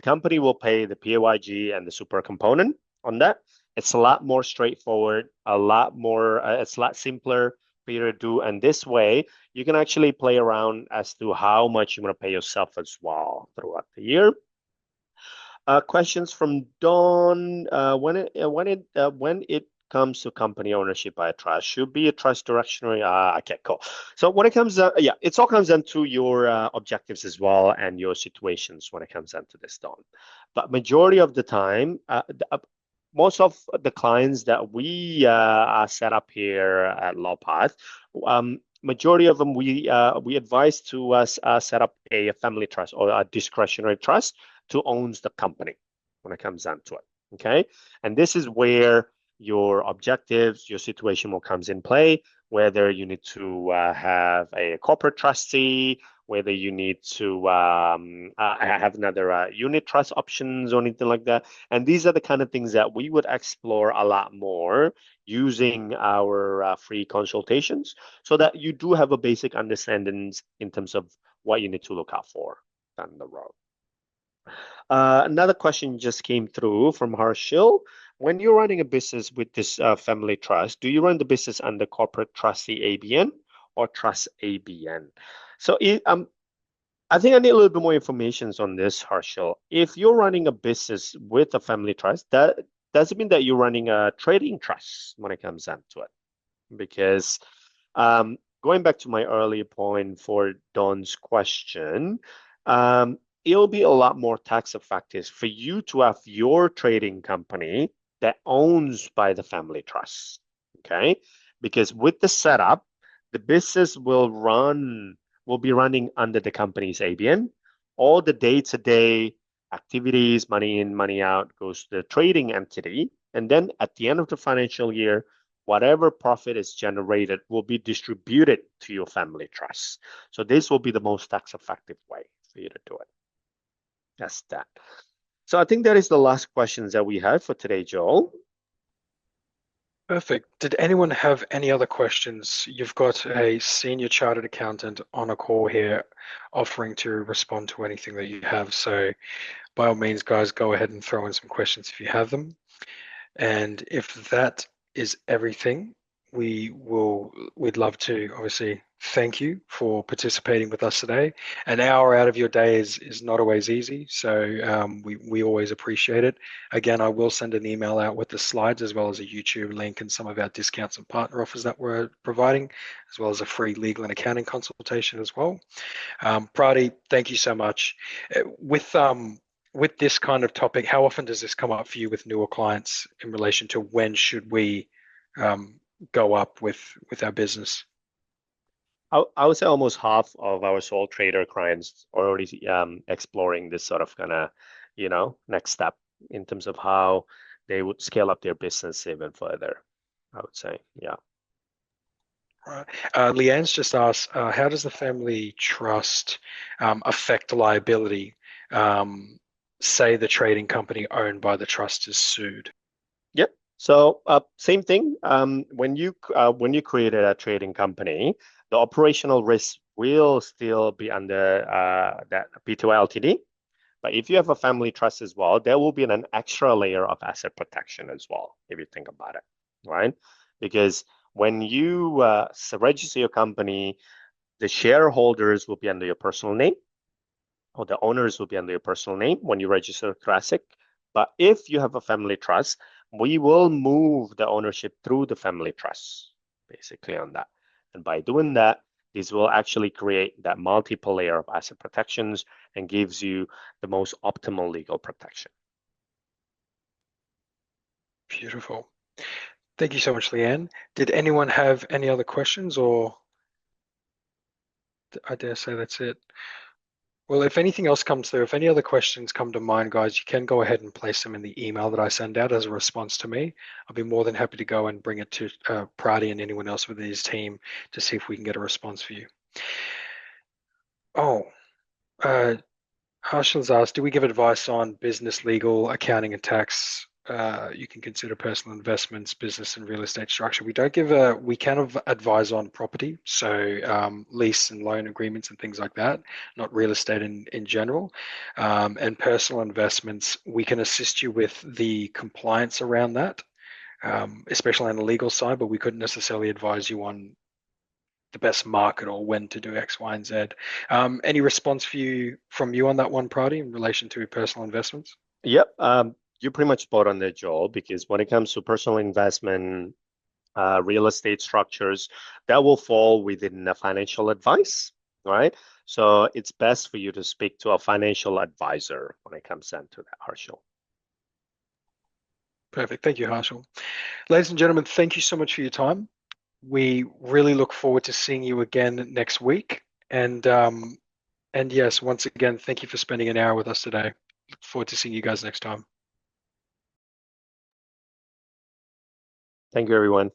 company will pay the PAYG and the super component on that. It's a lot more straightforward, it's a lot simpler for you to do. And this way, you can actually play around as to how much you want to pay yourself as well throughout the year. Questions from Dawn. When it comes to company ownership by a trust, should be a trust directionary. Okay, cool. So when it comes, yeah, it all comes down to your objectives as well and your situations when it comes down to this, Dawn. But majority of the time, most of the clients that we are set up here at Lawpath, majority of them we advise to us set up a family trust or a discretionary trust to owns the company when it comes down to it. Okay. And this is where your objectives, your situation will comes in play, whether you need to have a corporate trustee, whether you need to have another unit trust options or anything like that. And these are the kind of things that we would explore a lot more using our free consultations so that you do have a basic understanding in terms of what you need to look out for down the road. Another question just came through from Harshil. When you're running a business with this family trust, do you run the business under corporate trustee ABN or trust ABN? So I think I need a little bit more information on this, Harshil. If you're running a business with a family trust, that doesn't mean that you're running a trading trust when it comes down to it. Because going back to my earlier point for Don's question, it'll be a lot more tax effective for you to have your trading company that owns by the family trust. Okay. Because with the setup, the business will be running under the company's ABN. All the day-to-day activities, money in, money out, goes to the trading entity. And then at the end of the financial year, whatever profit is generated will be distributed to your family trust. So this will be the most tax effective way for you to do it. That's that. So I think that is the last questions that we have for today, Joel. Perfect. Did anyone have any other questions? You've got a senior chartered accountant on a call here offering to respond to anything that you have. So by all means, guys, go ahead and throw in some questions if you have them. And if that is everything, we'd love to obviously thank you for participating with us today. An hour out of your day is not always easy, so we always appreciate it. Again, I will send an email out with the slides as well as a YouTube link and some of our discounts and partner offers that we're providing, as well as a free legal and accounting consultation as well. Pradi, thank you so much. With this kind of topic, how often does this come up for you with newer clients in relation to when should we go up with our business? I would say almost half of our sole trader clients are already exploring this sort of kind of, next step in terms of how they would scale up their business even further. I would say, yeah. Right. Leanne's just asked, how does the family trust affect liability? Say the trading company owned by the trust is sued. Yep. So same thing. When you created a trading company, the operational risk will still be under that P2 Ltd. But if you have a family trust as well, there will be an extra layer of asset protection as well, if you think about it, right? Because when you register your company, the shareholders will be under your personal name, or the owners will be under your personal name when you register Classic. But if you have a family trust, we will move the ownership through the family trust, basically on that. And by doing that, this will actually create that multiple layer of asset protections and gives you the most optimal legal protection. Beautiful. Thank you so much, Leanne. Did anyone have any other questions, or I dare say that's it? Well, if anything else comes through, if any other questions come to mind, guys, you can go ahead and place them in the email that I send out as a response to me. I'll be more than happy to go and bring it to Pradi and anyone else within his team to see if we can get a response for you. Oh, Harshil's asked, do we give advice on business, legal, accounting, and tax? You can consider personal investments, business, and real estate structure. We don't give we can advise on property, so lease and loan agreements and things like that, not real estate in general. And personal investments, we can assist you with the compliance around that, especially on the legal side, but we couldn't necessarily advise you on the best market or when to do X, Y, and Z. Any response from you on that one, Pradi, in relation to personal investments? Yep. You're pretty much spot on there, Joel, because when it comes to personal investment, real estate structures, that will fall within the financial advice, right? So it's best for you to speak to a financial advisor when it comes down to that, Harshal. Perfect. Thank you, Harshal. Ladies and gentlemen, thank you so much for your time. We really look forward to seeing you again next week. And yes, once again, thank you for spending an hour with us today. Look forward to seeing you guys next time. Thank you, everyone.